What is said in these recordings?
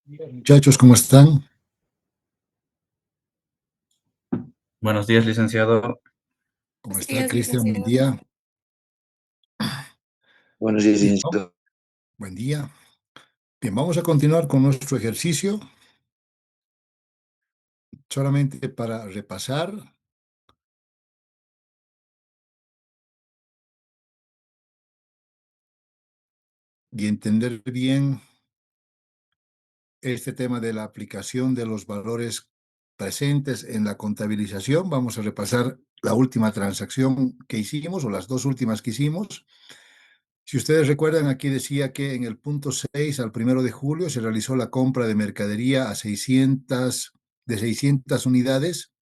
Muchachos, ¿cómo están? Buenos días, licenciado. ¿Cómo Buenos está, días, Cristian? Buen licenciado. día. Buenos días, Bien, ¿no? licenciado. Buen día. Bien, vamos a continuar con nuestro ejercicio, solamente para repasar y entender bien este tema de la aplicación de los valores presentes en la contabilización. Vamos a repasar la última transacción que hicimos o las dos últimas que hicimos. Si ustedes recuerdan, aquí decía que en el punto 6 al 1 de julio se realizó la compra de mercadería de 600 unidades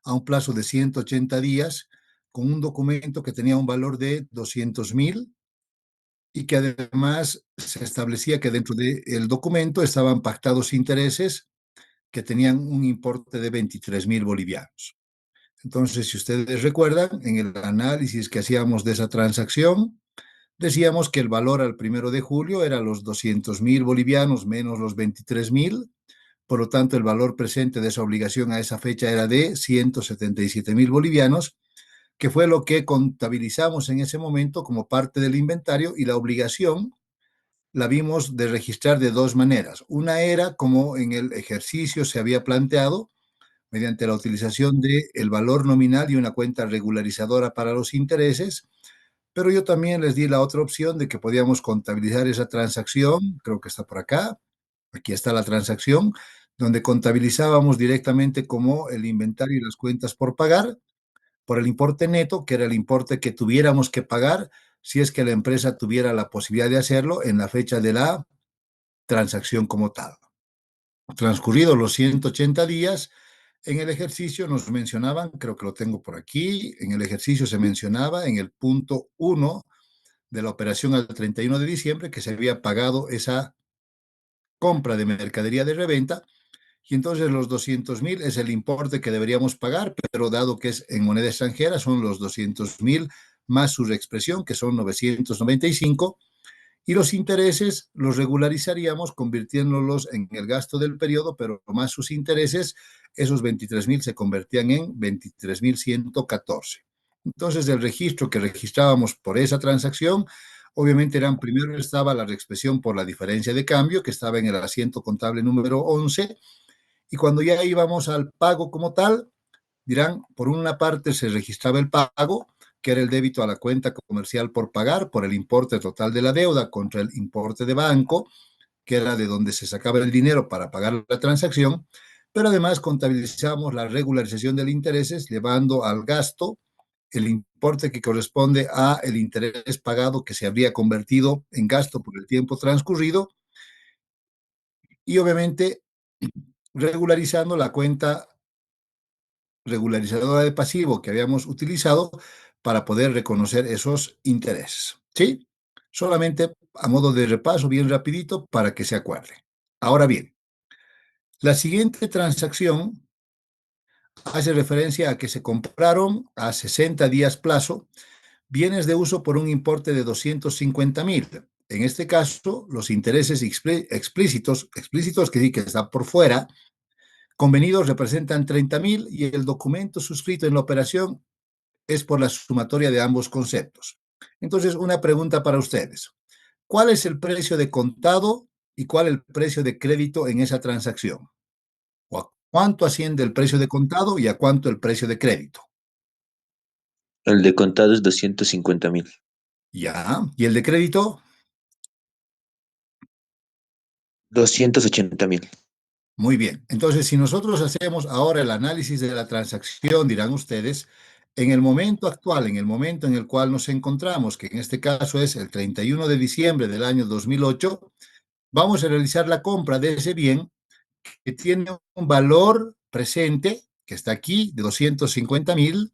a un plazo de 180 días con un documento que tenía un valor de 200,000 y que además se establecía que dentro del documento estaban pactados intereses que tenían un importe de 23,000 bolivianos. Entonces, si ustedes recuerdan, en el análisis que hacíamos de esa transacción, decíamos que el valor al 1 de julio era los 200,000 bolivianos menos los 23,000. Por lo tanto, el valor presente de esa obligación a esa fecha era de 177,000 bolivianos, que fue lo que contabilizamos en ese momento como parte del inventario, y la obligación la vimos de registrar de dos maneras. Una era como en el ejercicio se había planteado, mediante la utilización del valor nominal y una cuenta regularizadora para los intereses, pero yo también les di la otra opción de que podíamos contabilizar esa transacción, creo que está por acá, aquí está la transacción, donde contabilizábamos directamente como el inventario y las cuentas por pagar, por el importe neto, que era el importe que tuviéramos que pagar si es que la empresa tuviera la posibilidad de hacerlo en la fecha de la transacción como tal. Transcurridos los 180 días, en el ejercicio nos mencionaban, creo que lo tengo por aquí, en el ejercicio se mencionaba en el punto 1 de la operación al 31 de diciembre que se había pagado esa compra de mercadería de reventa, y entonces los 200,000 es el importe que deberíamos pagar, pero dado que es en moneda extranjera, son los 200,000 más su reexpresión, que son 995, y los intereses los regularizaríamos convirtiéndolos en el gasto del periodo, pero más sus intereses, esos 23,000 se convertían en 23,114. Entonces, el registro que registrábamos por esa transacción, obviamente primero estaba la reexpresión por la diferencia de cambio, que estaba en el asiento contable número 11, y cuando ya íbamos al pago como tal, dirán, por una parte se registraba el pago, que era el débito a la cuenta comercial por pagar por el importe total de la deuda contra el importe de banco, que era de donde se sacaba el dinero para pagar la transacción, pero además contabilizamos la regularización de intereses, llevando al gasto el importe que corresponde a el interés pagado que se habría convertido en gasto por el tiempo transcurrido, y obviamente regularizando la cuenta regularizadora de pasivo que habíamos utilizado para poder reconocer esos intereses. ¿Sí? Solamente a modo de repaso, bien rapidito, para que se acuerde. Ahora bien, la siguiente transacción hace referencia a que se compraron a 60 días plazo bienes de uso por un importe de 250,000. En este caso, los intereses explícitos que sí que están por fuera, convenidos, representan 30,000, y el documento suscrito en la operación es por la sumatoria de ambos conceptos. Entonces, una pregunta para ustedes. ¿Cuál es el precio de contado y cuál el precio de crédito en esa transacción? ¿O a cuánto asciende el precio de contado y a cuánto el precio de crédito? El de contado es 250,000. Ya. ¿Y el de crédito? 280,000. Muy bien. Entonces, si nosotros hacemos ahora el análisis de la transacción, dirán ustedes, en el momento actual, en el momento en el cual nos encontramos, que en este caso es el 31 de diciembre del año 2008, vamos a realizar la compra de ese bien que tiene un valor presente, que está aquí, de 250,000,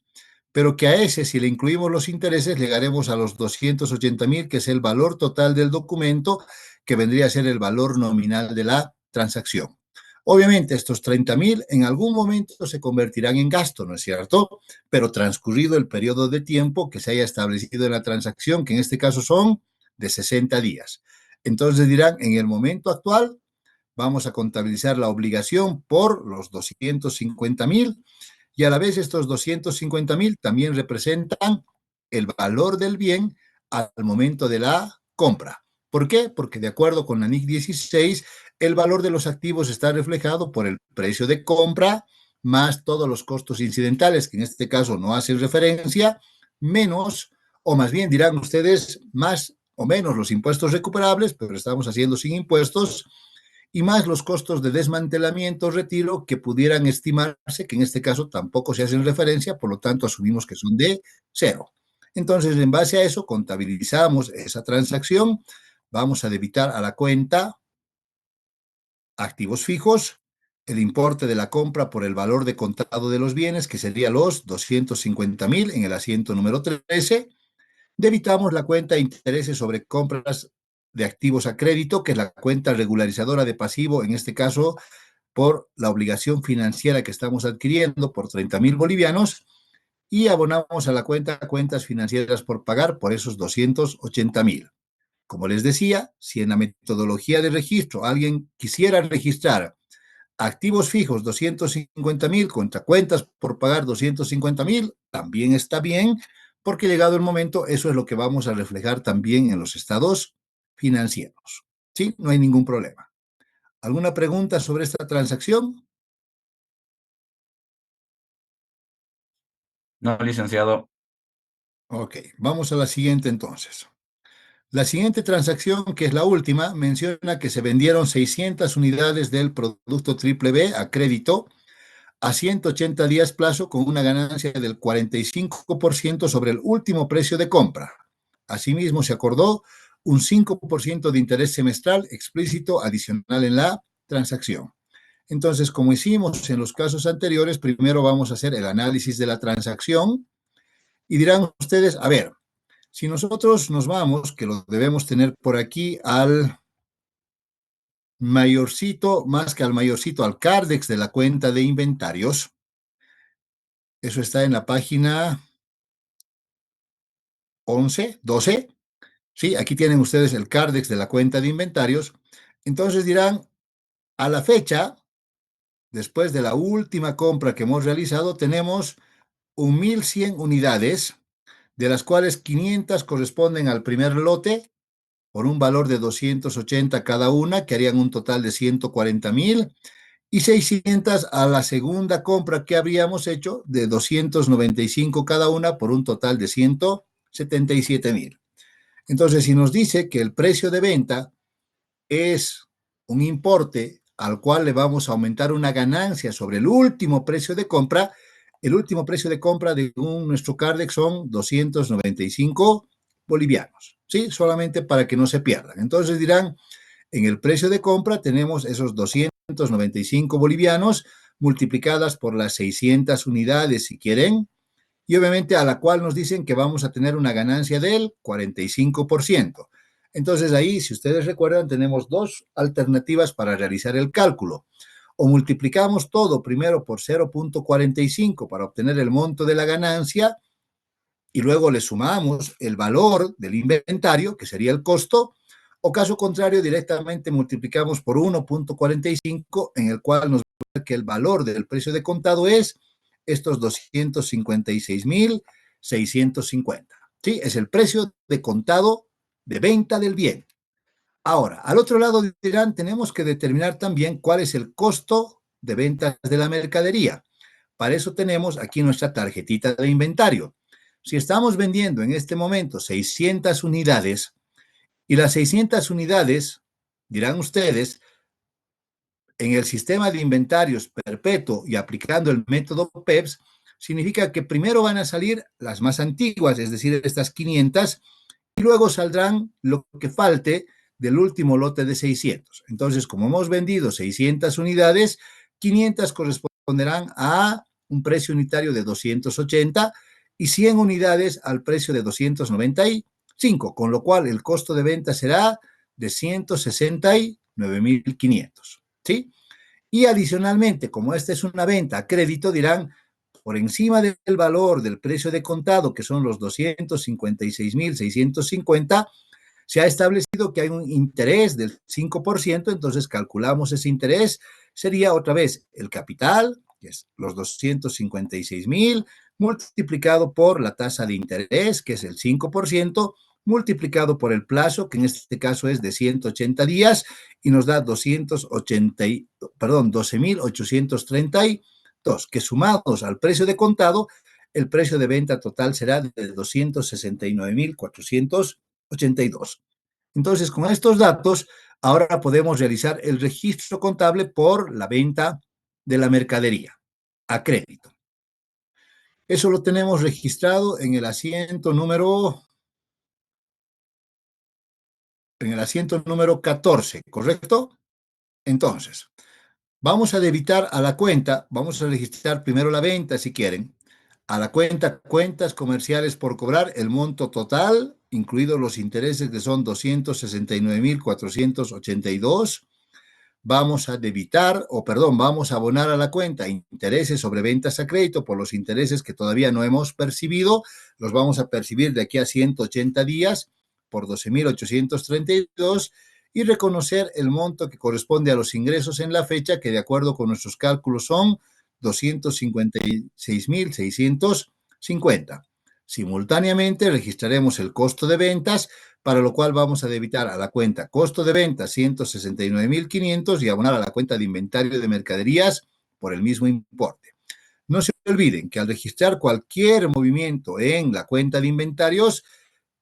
pero que a ese, si le incluimos los intereses, llegaremos a los 280,000, que es el valor total del documento, que vendría a ser el valor nominal de la transacción. Obviamente, estos 30,000 en algún momento se convertirán en gasto, ¿no es cierto? Pero transcurrido el periodo de tiempo que se haya establecido en la transacción, que en este caso son de 60 días. Entonces dirán, en el momento actual, vamos a contabilizar la obligación por los 250.000 y a la vez estos 250.000 también representan el valor del bien al momento de la compra. ¿Por qué? Porque de acuerdo con la NIC 16, el valor de los activos está reflejado por el precio de compra más todos los costos incidentales, que en este caso no hacen referencia, menos, o más bien dirán ustedes, más o menos los impuestos recuperables, pero estamos haciendo sin impuestos, y más los costos de desmantelamiento, retiro, que pudieran estimarse, que en este caso tampoco se hacen referencia, por lo tanto asumimos que son de cero. Entonces, en base a eso, contabilizamos esa transacción, vamos a debitar a la cuenta activos fijos el importe de la compra por el valor de contado de los bienes, que sería los 250.000 en el asiento número 13. Debitamos la cuenta de intereses sobre compras de activos a crédito, que es la cuenta regularizadora de pasivo, en este caso por la obligación financiera que estamos adquiriendo por 30.000 bolivianos, y abonamos a la cuenta cuentas financieras por pagar por esos 280.000. Como les decía, si en la metodología de registro alguien quisiera registrar activos fijos 250.000 contra cuentas por pagar 250.000, también está bien, porque llegado el momento, eso es lo que vamos a reflejar también en los estados financieros. ¿Sí? No hay ningún problema. ¿Alguna pregunta sobre esta transacción? No, licenciado. Ok, vamos a la siguiente entonces. La siguiente transacción, que es la última, menciona que se vendieron 600 unidades del producto triple B a crédito a 180 días plazo con una ganancia del 45% sobre el último precio de compra. Asimismo, se acordó un 5% de interés semestral explícito adicional en la transacción. Entonces, como hicimos en los casos anteriores, primero vamos a hacer el análisis de la transacción y dirán ustedes, a ver, si nosotros nos vamos, que lo debemos tener por aquí, al mayorcito, más que al mayorcito, al CARDEX de la cuenta de inventarios, eso está en la página 11, 12. Sí, aquí tienen ustedes el CARDEX de la cuenta de inventarios. Entonces dirán, a la fecha, después de la última compra que hemos realizado, tenemos 1.100 unidades, de las cuales 500 corresponden al primer lote, por un valor de 280 cada una, que harían un total de 140.000, y 600 a la segunda compra que habríamos hecho, de 295 cada una, por un total de 177.000. Entonces, si nos dice que el precio de venta es un importe al cual le vamos a aumentar una ganancia sobre el último precio de compra, el último precio de compra de nuestro CARDEX son 295 bolivianos, ¿sí? Solamente para que no se pierdan. Entonces dirán, en el precio de compra tenemos esos 295 bolivianos multiplicadas por las 600 unidades, si quieren, y obviamente a la cual nos dicen que vamos a tener una ganancia del 45%. Entonces ahí, si ustedes recuerdan, tenemos dos alternativas para realizar el cálculo. O multiplicamos todo primero por 0.45 para obtener el monto de la ganancia y luego le sumamos el valor del inventario, que sería el costo, o caso contrario, directamente multiplicamos por 1.45, en el cual nos va que el valor del precio de contado es estos 256.650. ¿Sí? Es el precio de contado de venta del bien. Ahora, al otro lado dirán, tenemos que determinar también cuál es el costo de ventas de la mercadería. Para eso tenemos aquí nuestra tarjetita de inventario. Si estamos vendiendo en este momento 600 unidades y las 600 unidades, dirán ustedes, en el sistema de inventarios perpetuo y aplicando el método PEPS, significa que primero van a salir las más antiguas, es decir, estas 500, y luego saldrán lo que falte del último lote de 600. Entonces, como hemos vendido 600 unidades, 500 corresponderán a un precio unitario de 280 y 100 unidades al precio de 295, con lo cual el costo de venta será de 169.500. ¿Sí? Y adicionalmente, como esta es una venta a crédito, dirán, por encima del valor del precio de contado, que son los 256.650, Se ha establecido que hay un interés del 5%, entonces calculamos ese interés, sería otra vez el capital, que es los 256,000, multiplicado por la tasa de interés, que es el 5%, multiplicado por el plazo, que en este caso es de 180 días, y nos da 12,832, que sumados al precio de contado, el precio de venta total será de 269,482. Entonces, con estos datos, ahora podemos realizar el registro contable por la venta de la mercadería a crédito. Eso lo tenemos registrado en el asiento número 14, ¿correcto? Entonces, vamos a debitar a la cuenta, vamos a registrar primero la venta si quieren, a la cuenta cuentas comerciales por cobrar el monto total, incluidos los intereses que son 269,482. Vamos a debitar, vamos a abonar a la cuenta intereses sobre ventas a crédito por los intereses que todavía no hemos percibido, los vamos a percibir de aquí a 180 días por 12,832 y reconocer el monto que corresponde a los ingresos en la fecha, que de acuerdo con nuestros cálculos son 256,650. Simultáneamente registraremos el costo de ventas, para lo cual vamos a debitar a la cuenta costo de ventas 169,500 y abonar a la cuenta de inventario de mercaderías por el mismo importe. No se olviden que al registrar cualquier movimiento en la cuenta de inventarios,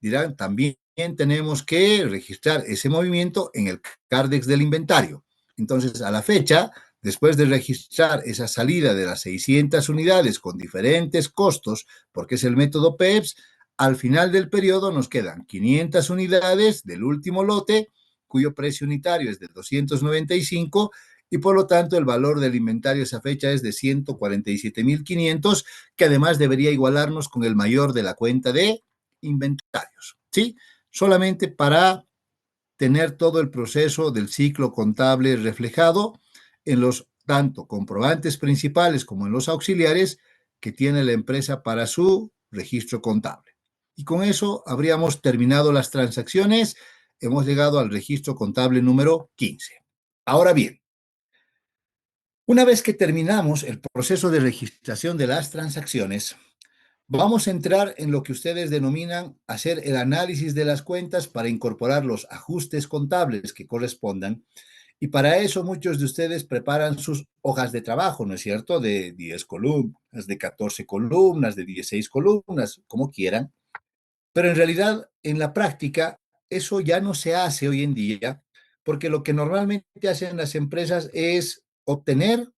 dirán, también tenemos que registrar ese movimiento en el CARDEX del inventario. Entonces, a la fecha, después de registrar esa salida de las 600 unidades con diferentes costos, porque es el método PEPS, al final del periodo nos quedan 500 unidades del último lote, cuyo precio unitario es de 295 y por lo tanto el valor del inventario a esa fecha es de 147,500, que además debería igualarnos con el mayor de la cuenta de inventarios, ¿sí? Solamente para tener todo el proceso del ciclo contable reflejado en los tanto comprobantes principales como en los auxiliares que tiene la empresa para su registro contable. Y con eso habríamos terminado las transacciones, hemos llegado al registro contable número 15. Ahora bien, una vez que terminamos el proceso de registración de las transacciones, vamos a entrar en lo que ustedes denominan hacer el análisis de las cuentas para incorporar los ajustes contables que correspondan. Y para eso muchos de ustedes preparan sus hojas de trabajo, ¿no es cierto? De 10 columnas, de 14 columnas, de 16 columnas, como quieran. Pero en realidad, en la práctica, eso ya no se hace hoy en día, porque lo que normalmente hacen las empresas es obtener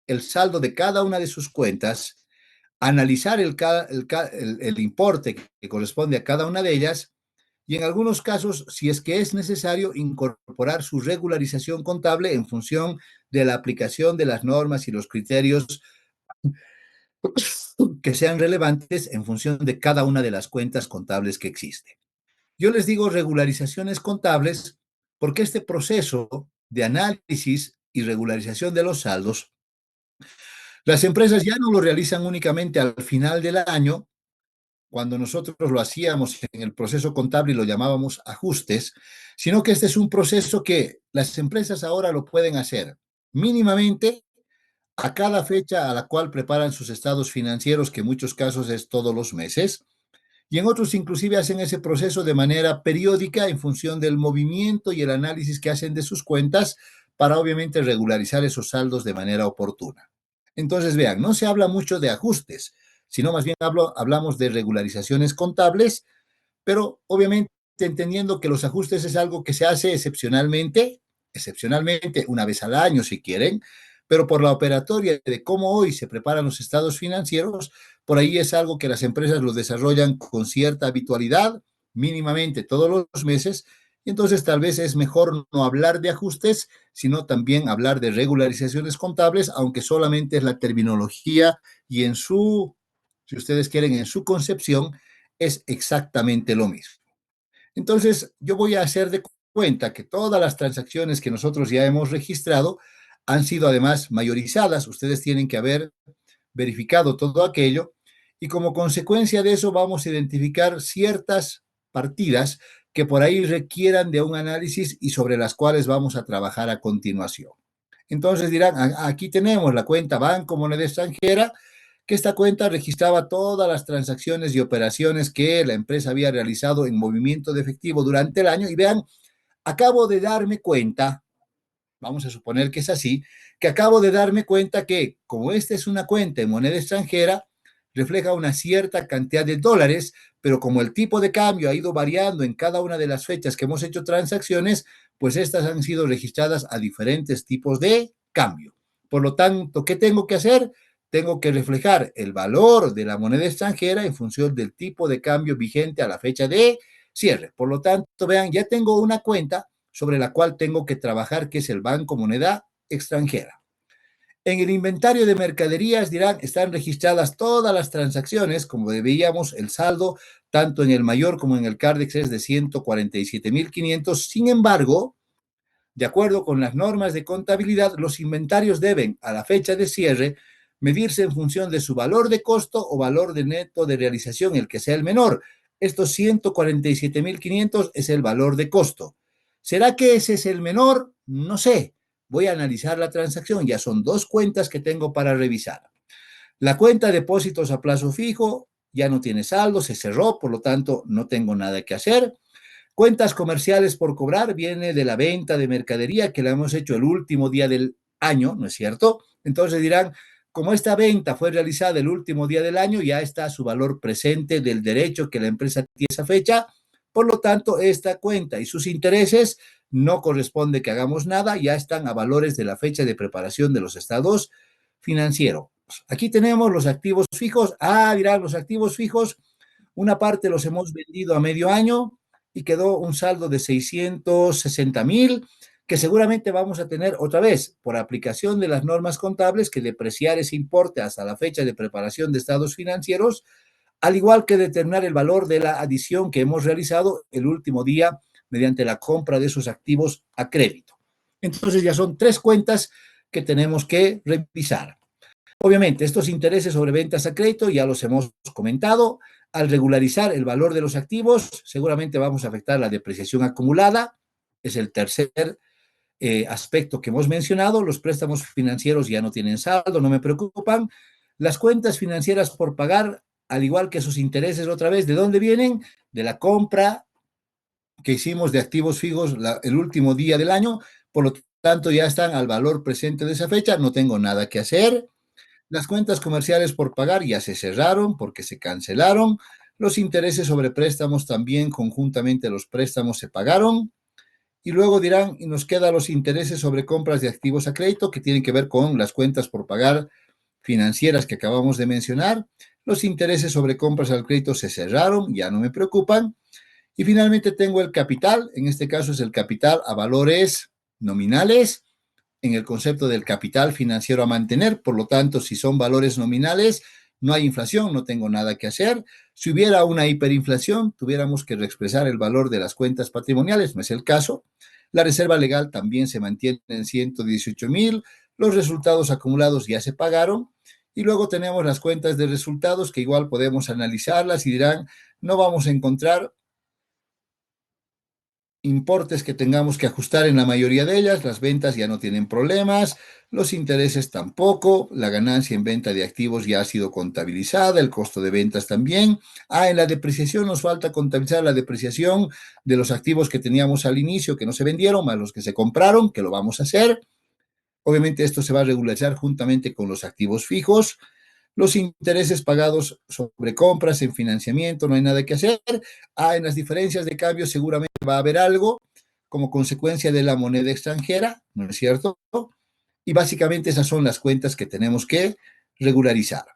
el saldo de cada una de sus cuentas, analizar el importe que corresponde a cada una de ellas y en algunos casos, si es que es necesario, incorporar su regularización contable en función de la aplicación de las normas y los criterios que sean relevantes en función de cada una de las cuentas contables que existe. Yo les digo regularizaciones contables porque este proceso de análisis y regularización de los saldos, las empresas ya no lo realizan únicamente al final del año, cuando nosotros lo hacíamos en el proceso contable y lo llamábamos ajustes, sino que este es un proceso que las empresas ahora lo pueden hacer mínimamente a cada fecha a la cual preparan sus estados financieros, que en muchos casos es todos los meses, y en otros inclusive hacen ese proceso de manera periódica en función del movimiento y el análisis que hacen de sus cuentas para obviamente regularizar esos saldos de manera oportuna. Entonces, vean, no se habla mucho de ajustes, sino más bien hablamos de regularizaciones contables, pero obviamente entendiendo que los ajustes es algo que se hace excepcionalmente una vez al año si quieren, pero por la operatoria de cómo hoy se preparan los estados financieros, por ahí es algo que las empresas lo desarrollan con cierta habitualidad, mínimamente todos los meses, y entonces tal vez es mejor no hablar de ajustes, sino también hablar de regularizaciones contables, aunque solamente es la terminología y si ustedes quieren, en su concepción, es exactamente lo mismo. Entonces, yo voy a hacer de cuenta que todas las transacciones que nosotros ya hemos registrado han sido además mayorizadas. Ustedes tienen que haber verificado todo aquello y como consecuencia de eso vamos a identificar ciertas partidas que por ahí requieran de un análisis y sobre las cuales vamos a trabajar a continuación. Entonces dirán, aquí tenemos la cuenta Banco Moneda Extranjera, que esta cuenta registraba todas las transacciones y operaciones que la empresa había realizado en movimiento de efectivo durante el año. Y vean, acabo de darme cuenta, vamos a suponer que es así, que acabo de darme cuenta que como esta es una cuenta en moneda extranjera, refleja una cierta cantidad de dólares, pero como el tipo de cambio ha ido variando en cada una de las fechas que hemos hecho transacciones, pues estas han sido registradas a diferentes tipos de cambio. Por lo tanto, ¿qué tengo que hacer? Tengo que reflejar el valor de la moneda extranjera en función del tipo de cambio vigente a la fecha de cierre. Por lo tanto, vean, ya tengo una cuenta sobre la cual tengo que trabajar, que es el Banco Moneda Extranjera. En el inventario de mercaderías, dirán, están registradas todas las transacciones, como veíamos, el saldo, tanto en el mayor como en el Cardex, es de 147.500. Sin embargo, de acuerdo con las normas de contabilidad, los inventarios deben, a la fecha de cierre, medirse en función de su valor de costo o valor de neto de realización, el que sea el menor. Estos 147.500 es el valor de costo. ¿Será que ese es el menor? No sé. Voy a analizar la transacción. Ya son dos cuentas que tengo para revisar. La cuenta de depósitos a plazo fijo ya no tiene saldo, se cerró, por lo tanto no tengo nada que hacer. Cuentas comerciales por cobrar viene de la venta de mercadería que la hemos hecho el último día del año, ¿no es cierto? Entonces dirán, como esta venta fue realizada el último día del año, ya está su valor presente del derecho que la empresa tiene esa fecha. Por lo tanto, esta cuenta y sus intereses no corresponde que hagamos nada, ya están a valores de la fecha de preparación de los estados financieros. Aquí tenemos los activos fijos. Dirán, los activos fijos, una parte los hemos vendido a medio año y quedó un saldo de 660.000, que seguramente vamos a tener otra vez, por aplicación de las normas contables, que depreciar ese importe hasta la fecha de preparación de estados financieros, al igual que determinar el valor de la adición que hemos realizado el último día mediante la compra de esos activos a crédito. Entonces ya son tres cuentas que tenemos que revisar. Obviamente, estos intereses sobre ventas a crédito ya los hemos comentado. Al regularizar el valor de los activos, seguramente vamos a afectar la depreciación acumulada. Es el tercer aspecto que hemos mencionado. Los préstamos financieros ya no tienen saldo, no me preocupan. Las cuentas financieras por pagar, al igual que sus intereses otra vez, ¿de dónde vienen? De la compra que hicimos de activos fijos el último día del año. Por lo tanto, ya están al valor presente de esa fecha. No tengo nada que hacer. Las cuentas comerciales por pagar ya se cerraron porque se cancelaron. Los intereses sobre préstamos también, conjuntamente los préstamos se pagaron. Y luego dirán, y nos quedan los intereses sobre compras de activos a crédito que tienen que ver con las cuentas por pagar financieras que acabamos de mencionar. Los intereses sobre compras al crédito se cerraron, ya no me preocupan. Y finalmente tengo el capital, en este caso es el capital a valores nominales en el concepto del capital financiero a mantener. Por lo tanto, si son valores nominales, no hay inflación, no tengo nada que hacer. Si hubiera una hiperinflación, tuviéramos que reexpresar el valor de las cuentas patrimoniales, no es el caso. La reserva legal también se mantiene en 118.000. Los resultados acumulados ya se pagaron. Y luego tenemos las cuentas de resultados que igual podemos analizarlas y dirán, no vamos a encontrar importes que tengamos que ajustar en la mayoría de ellas, las ventas ya no tienen problemas, los intereses tampoco, la ganancia en venta de activos ya ha sido contabilizada, el costo de ventas también. En la depreciación nos falta contabilizar la depreciación de los activos que teníamos al inicio, que no se vendieron, más los que se compraron, que lo vamos a hacer. Obviamente esto se va a regularizar juntamente con los activos fijos. Los intereses pagados sobre compras en financiamiento, no hay nada que hacer. En las diferencias de cambio seguramente va a haber algo como consecuencia de la moneda extranjera, ¿no es cierto? Y básicamente esas son las cuentas que tenemos que regularizar.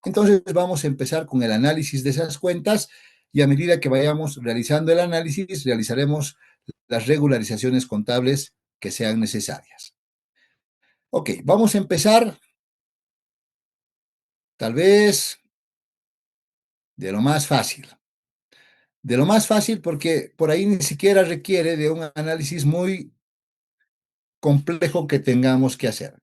Entonces vamos a empezar con el análisis de esas cuentas y a medida que vayamos realizando el análisis, realizaremos las regularizaciones contables que sean necesarias. Ok, vamos a empezar tal vez de lo más fácil. De lo más fácil porque por ahí ni siquiera requiere de un análisis muy complejo que tengamos que hacer.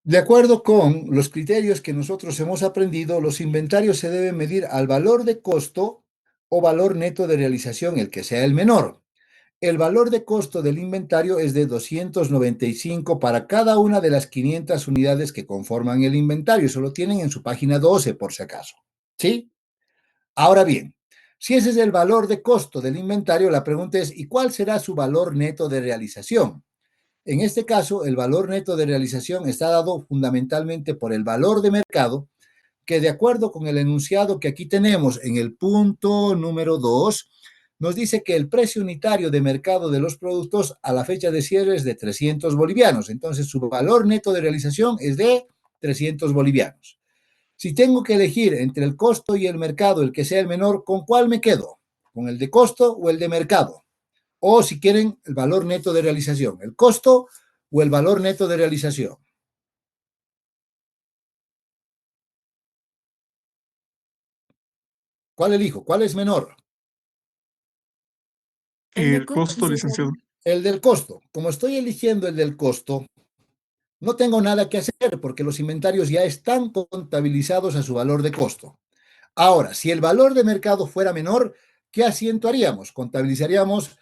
De acuerdo con los criterios que nosotros hemos aprendido, los inventarios se deben medir al valor de costo o valor neto de realización, el que sea el menor. El valor de costo del inventario es de 295 para cada una de las 500 unidades que conforman el inventario. Eso lo tienen en su página 12, por si acaso. ¿Sí? Ahora bien, si ese es el valor de costo del inventario, la pregunta es, ¿y cuál será su valor neto de realización? En este caso, el valor neto de realización está dado fundamentalmente por el valor de mercado, que de acuerdo con el enunciado que aquí tenemos en el punto número 2, nos dice que el precio unitario de mercado de los productos a la fecha de cierre es de 300 bolivianos. Entonces, su valor neto de realización es de 300 bolivianos. Si tengo que elegir entre el costo y el mercado, el que sea el menor, ¿con cuál me quedo? ¿Con el de costo o el de mercado? O si quieren, el valor neto de realización, el costo o el valor neto de realización. ¿Cuál elijo? ¿Cuál es menor? El costo, licenciado. El del costo. Como estoy eligiendo el del costo, no tengo nada que hacer porque los inventarios ya están contabilizados a su valor de costo. Ahora, si el valor de mercado fuera menor, ¿qué asiento haríamos? Contabilizaríamos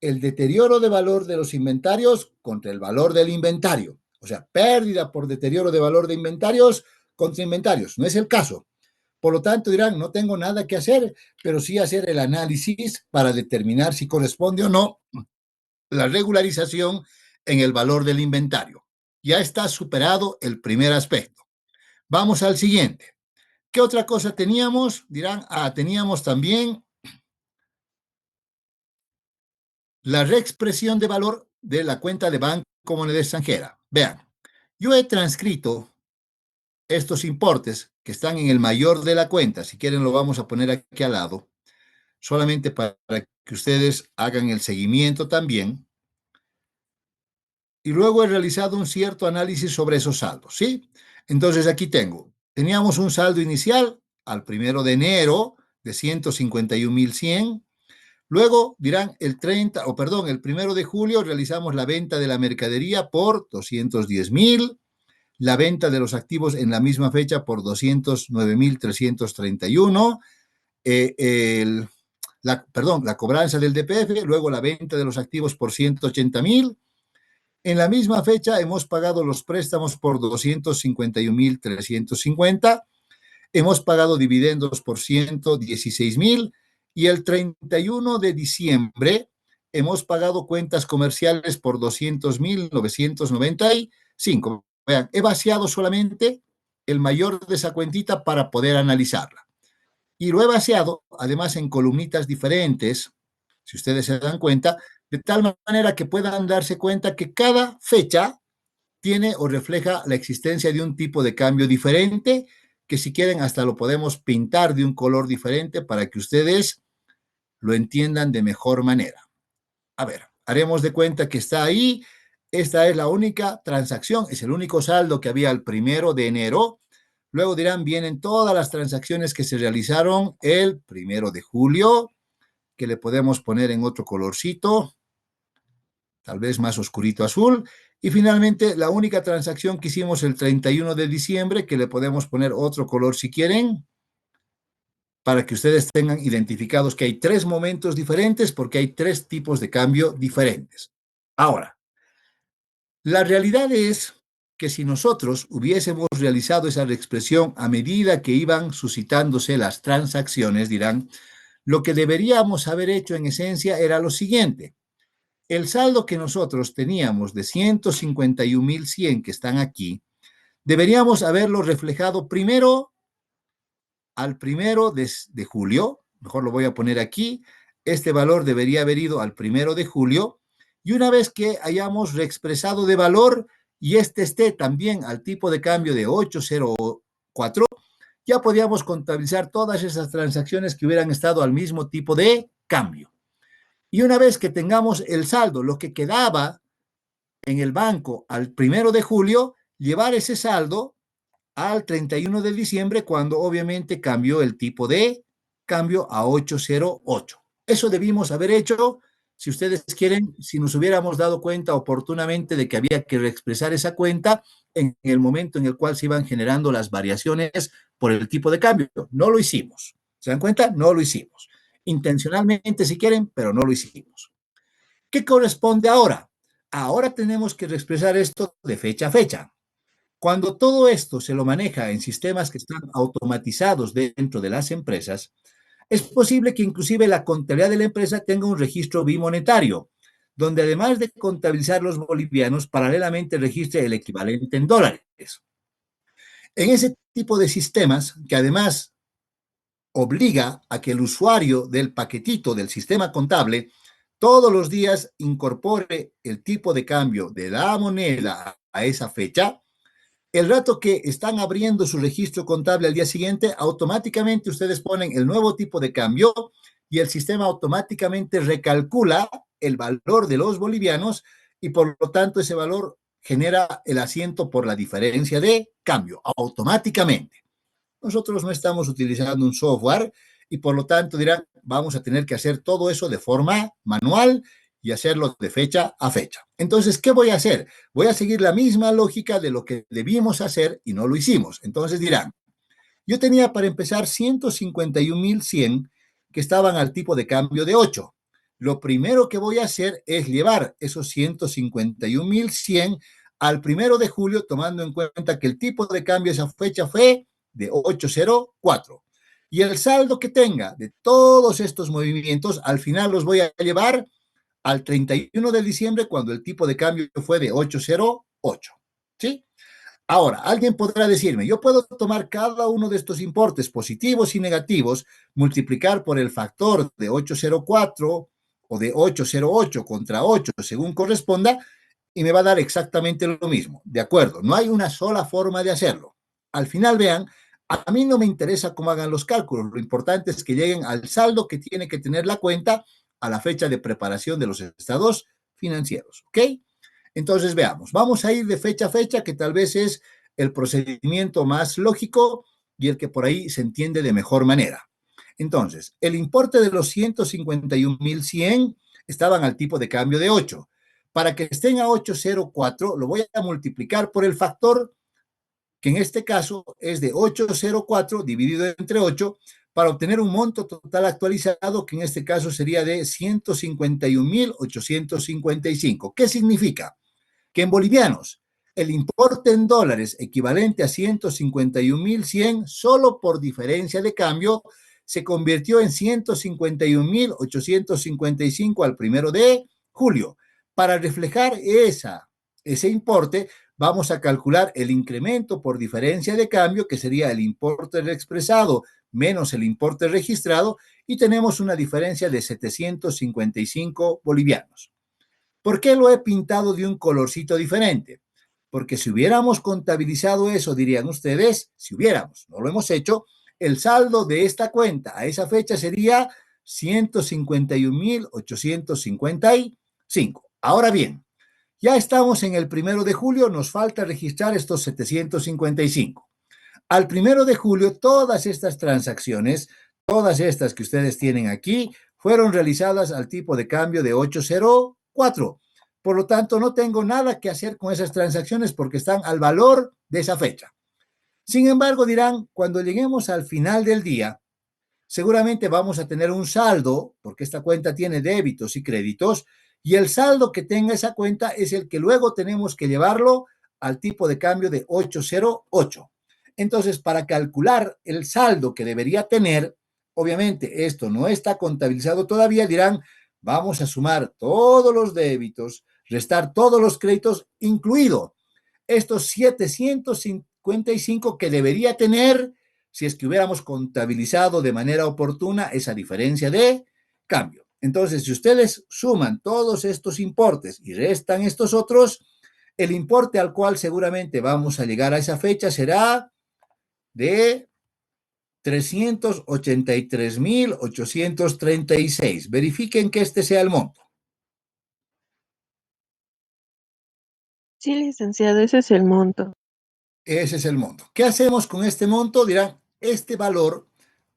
el deterioro de valor de los inventarios contra el valor del inventario. O sea, pérdida por deterioro de valor de inventarios contra inventarios. No es el caso. Por lo tanto, dirán, no tengo nada que hacer, pero sí hacer el análisis para determinar si corresponde o no la regularización en el valor del inventario. Ya está superado el primer aspecto. Vamos al siguiente. ¿Qué otra cosa teníamos? Dirán, teníamos también la reexpresión de valor de la cuenta de banco moneda extranjera. Vean, yo he transcrito estos importes que están en el mayor de la cuenta, si quieren lo vamos a poner aquí al lado, solamente para que ustedes hagan el seguimiento también. Y luego he realizado un cierto análisis sobre esos saldos, ¿sí? Entonces aquí teníamos un saldo inicial al 1 de enero de 151.100. Luego dirán el 1 de julio realizamos la venta de la mercadería por 210.000, la venta de los activos en la misma fecha por 209.331, la cobranza del DPF, luego la venta de los activos por 180.000. En la misma fecha hemos pagado los préstamos por 251.350, hemos pagado dividendos por 116.000 y el 31 de diciembre hemos pagado cuentas comerciales por 200.995. Vean, he vaciado solamente el mayor de esa cuentita para poder analizarla. Y lo he vaciado, además, en columnitas diferentes, si ustedes se dan cuenta, de tal manera que puedan darse cuenta que cada fecha tiene o refleja la existencia de un tipo de cambio diferente, que si quieren hasta lo podemos pintar de un color diferente para que ustedes lo entiendan de mejor manera. A ver, haremos de cuenta que está ahí. Esta es la única transacción, es el único saldo que había el 1 de enero. Luego dirán, vienen todas las transacciones que se realizaron el 1 de julio, que le podemos poner en otro colorcito, tal vez más oscurito azul. Y finalmente, la única transacción que hicimos el 31 de diciembre, que le podemos poner otro color si quieren, para que ustedes tengan identificados que hay tres momentos diferentes porque hay tres tipos de cambio diferentes. Ahora, la realidad es que si nosotros hubiésemos realizado esa expresión a medida que iban suscitándose las transacciones, dirán, lo que deberíamos haber hecho en esencia era lo siguiente. El saldo que nosotros teníamos de 151.100 que están aquí, deberíamos haberlo reflejado primero al 1 de julio, mejor lo voy a poner aquí, este valor debería haber ido al 1 de julio, y una vez que hayamos reexpresado de valor y este esté también al tipo de cambio de 804, ya podríamos contabilizar todas esas transacciones que hubieran estado al mismo tipo de cambio. Y una vez que tengamos el saldo, lo que quedaba en el banco al 1 de julio, llevar ese saldo al 31 de diciembre, cuando obviamente cambió el tipo de cambio a 808. Eso debimos haber hecho si ustedes quieren, si nos hubiéramos dado cuenta oportunamente de que había que reexpresar esa cuenta en el momento en el cual se iban generando las variaciones por el tipo de cambio. No lo hicimos. ¿Se dan cuenta? No lo hicimos. Intencionalmente, si quieren, pero no lo hicimos. ¿Qué corresponde ahora? Ahora tenemos que reexpresar esto de fecha a fecha. Cuando todo esto se lo maneja en sistemas que están automatizados dentro de las empresas, es posible que inclusive la contabilidad de la empresa tenga un registro bimonetario, donde además de contabilizar los bolivianos, paralelamente registre el equivalente en dólares. En ese tipo de sistemas, que además obliga a que el usuario del paquetito del sistema contable todos los días incorpore el tipo de cambio de la moneda a esa fecha, el rato que están abriendo su registro contable al día siguiente, automáticamente ustedes ponen el nuevo tipo de cambio y el sistema automáticamente recalcula el valor de los bolivianos y por lo tanto ese valor genera el asiento por la diferencia de cambio automáticamente. Nosotros no estamos utilizando un software y por lo tanto dirán, vamos a tener que hacer todo eso de forma manual y hacerlo de fecha a fecha. Entonces, ¿qué voy a hacer? Voy a seguir la misma lógica de lo que debimos hacer y no lo hicimos. Entonces dirán, yo tenía para empezar 151.100 que estaban al tipo de cambio de 8. Lo primero que voy a hacer es llevar esos 151.100 al 1 de julio, tomando en cuenta que el tipo de cambio esa fecha fue de 804. Y el saldo que tenga de todos estos movimientos, al final los voy a llevar al 31 de diciembre, cuando el tipo de cambio fue de 808. ¿Sí? Ahora, alguien podrá decirme, yo puedo tomar cada uno de estos importes positivos y negativos, multiplicar por el factor de 804 o de 808 contra 8, según corresponda, y me va a dar exactamente lo mismo. De acuerdo, no hay una sola forma de hacerlo. Al final, vean, a mí no me interesa cómo hagan los cálculos, lo importante es que lleguen al saldo que tiene que tener la cuenta a la fecha de preparación de los estados financieros, ¿ok? Entonces, veamos, vamos a ir de fecha a fecha, que tal vez es el procedimiento más lógico y el que por ahí se entiende de mejor manera. Entonces, el importe de los 151.100 estaban al tipo de cambio de 8. Para que estén a 804, lo voy a multiplicar por el factor, que en este caso es de 804 dividido entre 8, para obtener un monto total actualizado, que en este caso sería de 151.855. ¿Qué significa? Que en bolivianos el importe en dólares equivalente a 151.100 solo por diferencia de cambio se convirtió en 151.855 al 1 de julio. Para reflejar ese importe, vamos a calcular el incremento por diferencia de cambio, que sería el importe expresado menos el importe registrado, y tenemos una diferencia de 755 bolivianos. ¿Por qué lo he pintado de un colorcito diferente? Porque si hubiéramos contabilizado eso, dirían ustedes, si hubiéramos, no lo hemos hecho, el saldo de esta cuenta a esa fecha sería 151.855. Ahora bien, ya estamos en el 1 de julio, nos falta registrar estos 755. Al 1 de julio, todas estas transacciones, todas estas que ustedes tienen aquí, fueron realizadas al tipo de cambio de 804. Por lo tanto, no tengo nada que hacer con esas transacciones porque están al valor de esa fecha. Sin embargo, dirán, cuando lleguemos al final del día, seguramente vamos a tener un saldo, porque esta cuenta tiene débitos y créditos, y el saldo que tenga esa cuenta es el que luego tenemos que llevarlo al tipo de cambio de 808. Entonces, para calcular el saldo que debería tener, obviamente esto no está contabilizado todavía, dirán, vamos a sumar todos los débitos, restar todos los créditos, incluido estos 755 que debería tener si es que hubiéramos contabilizado de manera oportuna esa diferencia de cambio. Entonces, si ustedes suman todos estos importes y restan estos otros, el importe al cual seguramente vamos a llegar a esa fecha será de 383.836. Verifiquen que este sea el monto. Sí, licenciado, ese es el monto. Ese es el monto. ¿Qué hacemos con este monto? Dirán, este valor,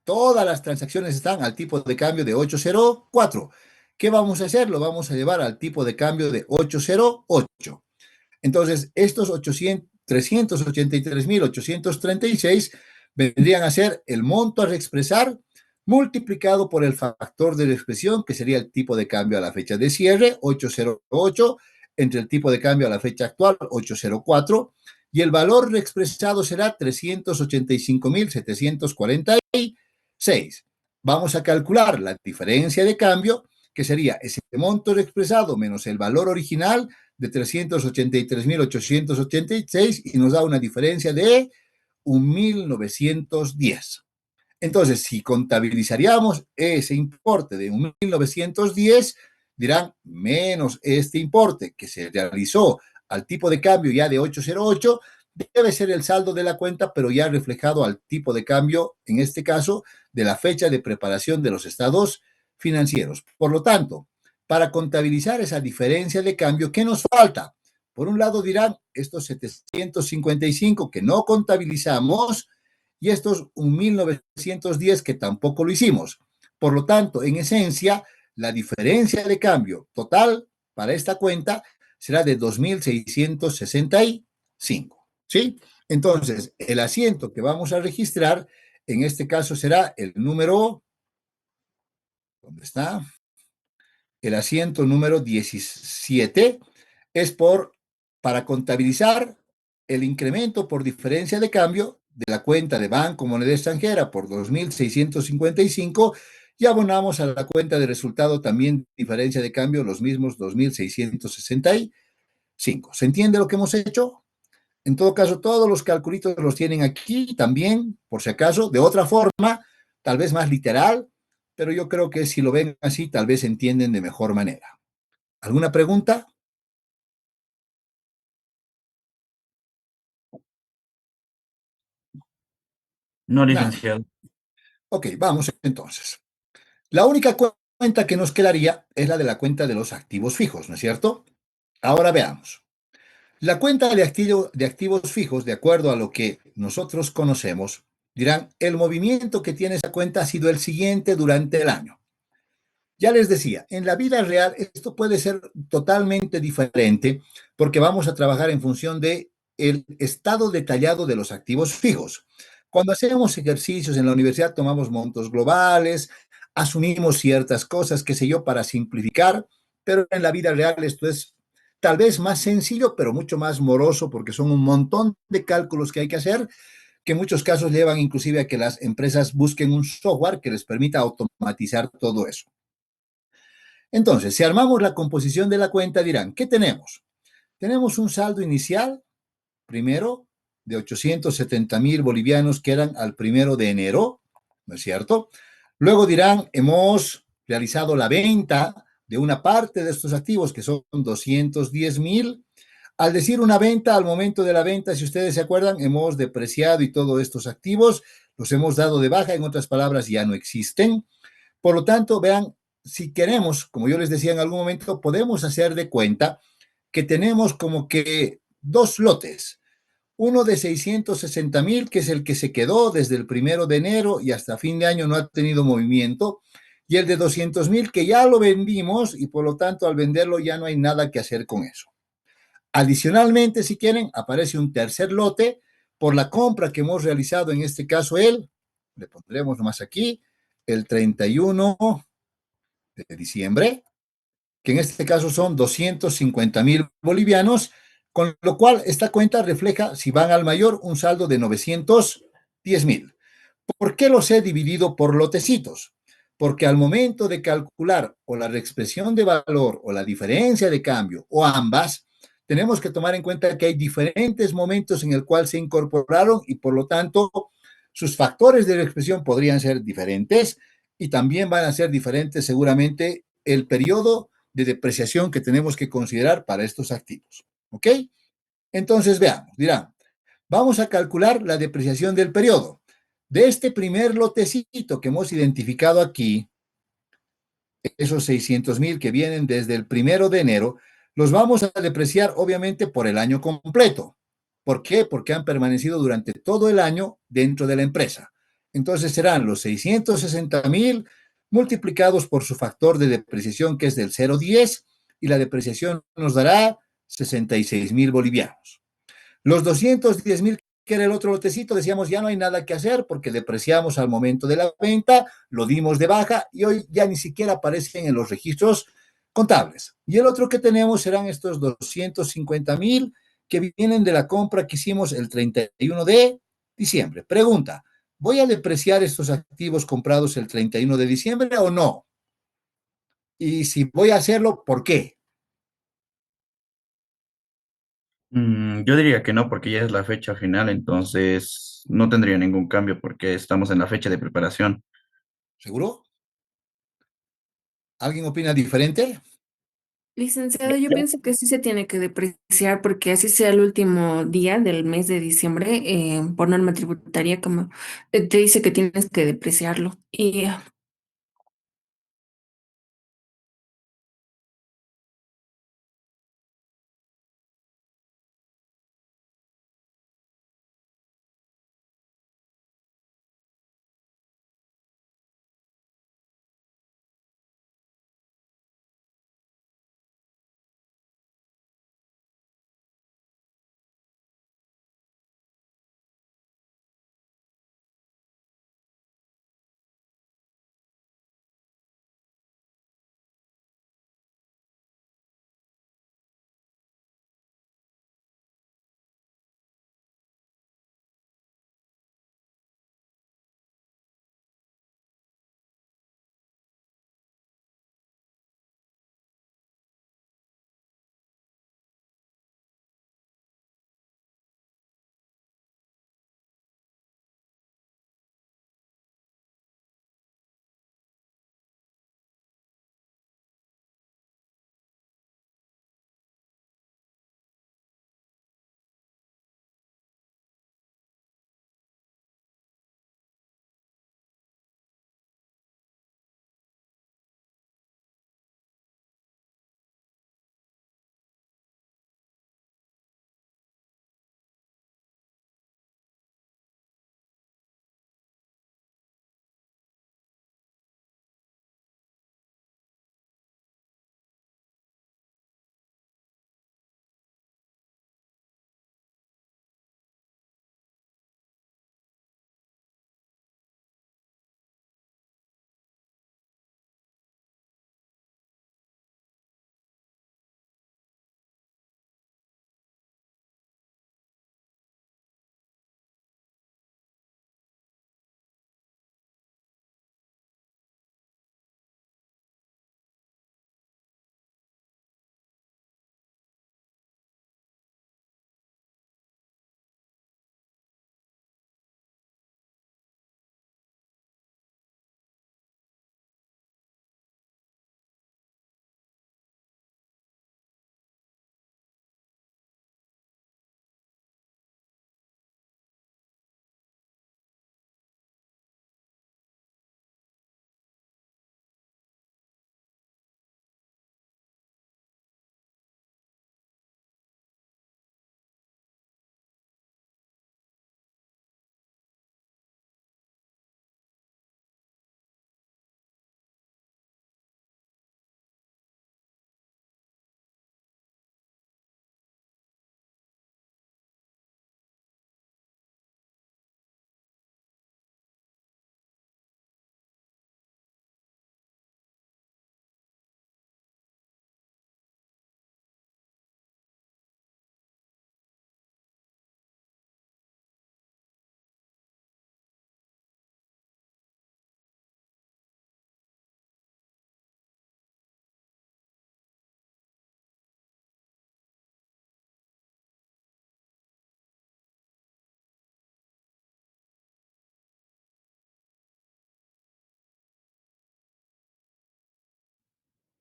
todas las transacciones están al tipo de cambio de 804. ¿Qué vamos a hacer? Lo vamos a llevar al tipo de cambio de 808. Entonces, estos 383.836 vendrían a ser el monto a reexpresar multiplicado por el factor de la expresión, que sería el tipo de cambio a la fecha de cierre, 808, entre el tipo de cambio a la fecha actual, 804, y el valor reexpresado será 385.746. Vamos a calcular la diferencia de cambio, que sería ese monto expresado menos el valor original de 383.886 y nos da una diferencia de 1.910. Entonces, si contabilizaríamos ese importe de 1.910, dirán menos este importe que se realizó al tipo de cambio ya de 808, debe ser el saldo de la cuenta, pero ya reflejado al tipo de cambio, en este caso, de la fecha de preparación de los estados financieros. Por lo tanto, para contabilizar esa diferencia de cambio, ¿qué nos falta? Por un lado dirán estos 755 que no contabilizamos y estos 1.910 que tampoco lo hicimos. Por lo tanto, en esencia, la diferencia de cambio total para esta cuenta será de 2.665. ¿Sí? Entonces, el asiento que vamos a registrar, en este caso será el número, ¿dónde está? El asiento número 17 es para contabilizar el incremento por diferencia de cambio de la cuenta de Banco Moneda Extranjera por 2.655 y abonamos a la cuenta de resultado también diferencia de cambio los mismos 2.665. ¿Se entiende lo que hemos hecho? En todo caso, todos los calculitos los tienen aquí también, por si acaso, de otra forma, tal vez más literal, pero yo creo que si lo ven así, tal vez entienden de mejor manera. ¿Alguna pregunta? No, Nada. licenciado. Ok, vamos entonces. La única cuenta que nos quedaría es la de la cuenta de los activos fijos, ¿no es cierto? Ahora veamos. La cuenta de activos fijos, de acuerdo a lo que nosotros conocemos, dirán, el movimiento que tiene esa cuenta ha sido el siguiente durante el año. Ya les decía, en la vida real esto puede ser totalmente diferente porque vamos a trabajar en función de el estado detallado de los activos fijos. Cuando hacemos ejercicios en la universidad tomamos montos globales, asumimos ciertas cosas, qué sé yo, para simplificar, pero en la vida real esto es tal vez más sencillo, pero mucho más moroso porque son un montón de cálculos que hay que hacer, que en muchos casos llevan inclusive a que las empresas busquen un software que les permita automatizar todo eso. Entonces, si armamos la composición de la cuenta, dirán, ¿qué tenemos? Tenemos un saldo inicial, primero, de 870.000 bolivianos que eran al 1 de enero, ¿no es cierto? Luego dirán, hemos realizado la venta de una parte de estos activos, que son 210.000. Al decir una venta, al momento de la venta, si ustedes se acuerdan, hemos depreciado y todos estos activos, los hemos dado de baja, en otras palabras, ya no existen. Por lo tanto, vean, si queremos, como yo les decía en algún momento, podemos hacer de cuenta que tenemos como que dos lotes. Uno de 660.000, que es el que se quedó desde el 1 de enero y hasta fin de año no ha tenido movimiento, y el de 200.000, que ya lo vendimos y por lo tanto al venderlo ya no hay nada que hacer con eso. Adicionalmente, si quieren, aparece un tercer lote por la compra que hemos realizado, en este caso le pondremos nomás aquí, el 31 de diciembre, que en este caso son 250.000 bolivianos, con lo cual esta cuenta refleja, si van al mayor, un saldo de 910.000. ¿Por qué los he dividido por lotecitos? Porque al momento de calcular o la reexpresión de valor o la diferencia de cambio o ambas, tenemos que tomar en cuenta que hay diferentes momentos en el cual se incorporaron y por lo tanto sus factores de reexpresión podrían ser diferentes y también van a ser diferentes seguramente el periodo de depreciación que tenemos que considerar para estos activos. ¿Ok? Entonces veamos, dirán, vamos a calcular la depreciación del periodo. De este primer lotecito que hemos identificado aquí, esos 600.000 que vienen desde el 1 de enero, los vamos a depreciar obviamente por el año completo. ¿Por qué? Porque han permanecido durante todo el año dentro de la empresa. Entonces serán los 660.000 multiplicados por su factor de depreciación, que es del 0,10, y la depreciación nos dará 66.000 bolivianos. Los 210.000, que era el otro lotecito, decíamos, ya no hay nada que hacer porque depreciamos al momento de la venta, lo dimos de baja y hoy ya ni siquiera aparecen en los registros contables. Y el otro que tenemos serán estos 250.000 que vienen de la compra que hicimos el 31 de diciembre. Pregunta, ¿voy a depreciar estos activos comprados el 31 de diciembre o no? Y si voy a hacerlo, ¿por qué? Yo diría que no, porque ya es la fecha final, entonces no tendría ningún cambio porque estamos en la fecha de preparación. ¿Seguro? ¿Alguien opina diferente? Licenciado, yo pienso que sí se tiene que depreciar porque así sea el último día del mes de diciembre, por norma tributaria, como te dice que tienes que depreciarlo. Y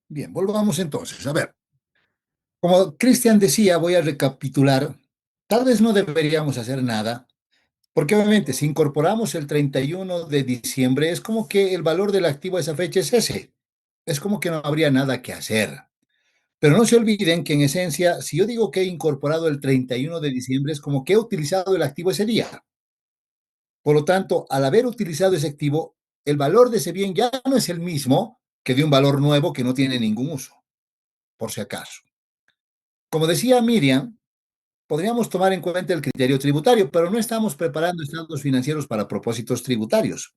Bien, volvamos entonces. A ver, como Cristian decía, voy a recapitular. Tal vez no deberíamos hacer nada, porque obviamente si incorporamos el 31 de diciembre, es como que el valor del activo a esa fecha es ese. Es como que no habría nada que hacer. Pero no se olviden que en esencia, si yo digo que he incorporado el 31 de diciembre, es como que he utilizado el activo ese día. Por lo tanto, al haber utilizado ese activo, el valor de ese bien ya no es el mismo que de un valor nuevo que no tiene ningún uso, por si acaso. Como decía Miriam, podríamos tomar en cuenta el criterio tributario, pero no estamos preparando estados financieros para propósitos tributarios.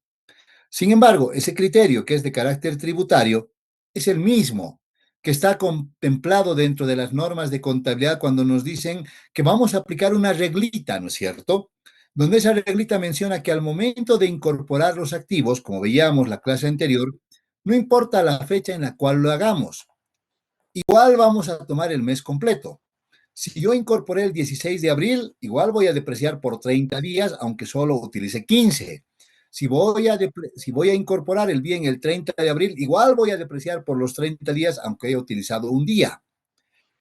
Sin embargo, ese criterio que es de carácter tributario es el mismo que está contemplado dentro de las normas de contabilidad cuando nos dicen que vamos a aplicar una reglita, ¿no es cierto? Donde esa reglita menciona que al momento de incorporar los activos, como veíamos la clase anterior, no importa la fecha en la cual lo hagamos, igual vamos a tomar el mes completo. Si yo incorporé el 16 de abril, igual voy a depreciar por 30 días, aunque solo utilice 15. Si voy a incorporar el bien el 30 de abril, igual voy a depreciar por los 30 días, aunque haya utilizado un día.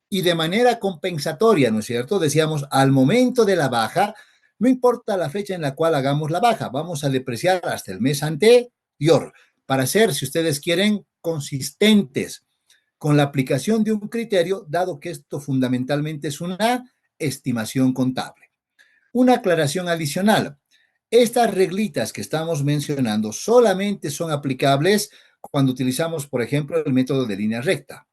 Y de manera compensatoria, ¿no es cierto? Decíamos, al momento de la baja, no importa la fecha en la cual hagamos la baja, vamos a depreciar hasta el mes anterior, para ser, si ustedes quieren, consistentes con la aplicación de un criterio, dado que esto fundamentalmente es una estimación contable. Una aclaración adicional. Estas reglitas que estamos mencionando solamente son aplicables cuando utilizamos, por ejemplo, el método de línea recta.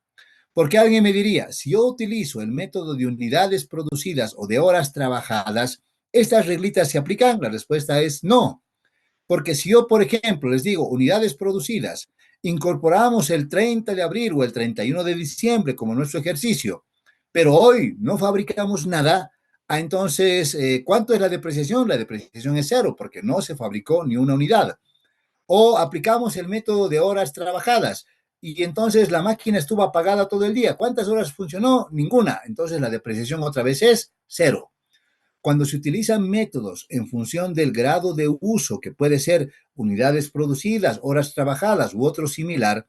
Porque alguien me diría, si yo utilizo el método de unidades producidas o de horas trabajadas, ¿estas reglitas se aplican? La respuesta es no. Porque si yo, por ejemplo, les digo unidades producidas, incorporamos el 30 de abril o el 31 de diciembre como nuestro ejercicio, pero hoy no fabricamos nada, entonces, ¿cuánto es la depreciación? La depreciación es cero porque no se fabricó ni una unidad. O aplicamos el método de horas trabajadas y entonces la máquina estuvo apagada todo el día. ¿Cuántas horas funcionó? Ninguna. Entonces la depreciación otra vez es cero. Cuando se utilizan métodos en función del grado de uso, que puede ser unidades producidas, horas trabajadas u otro similar,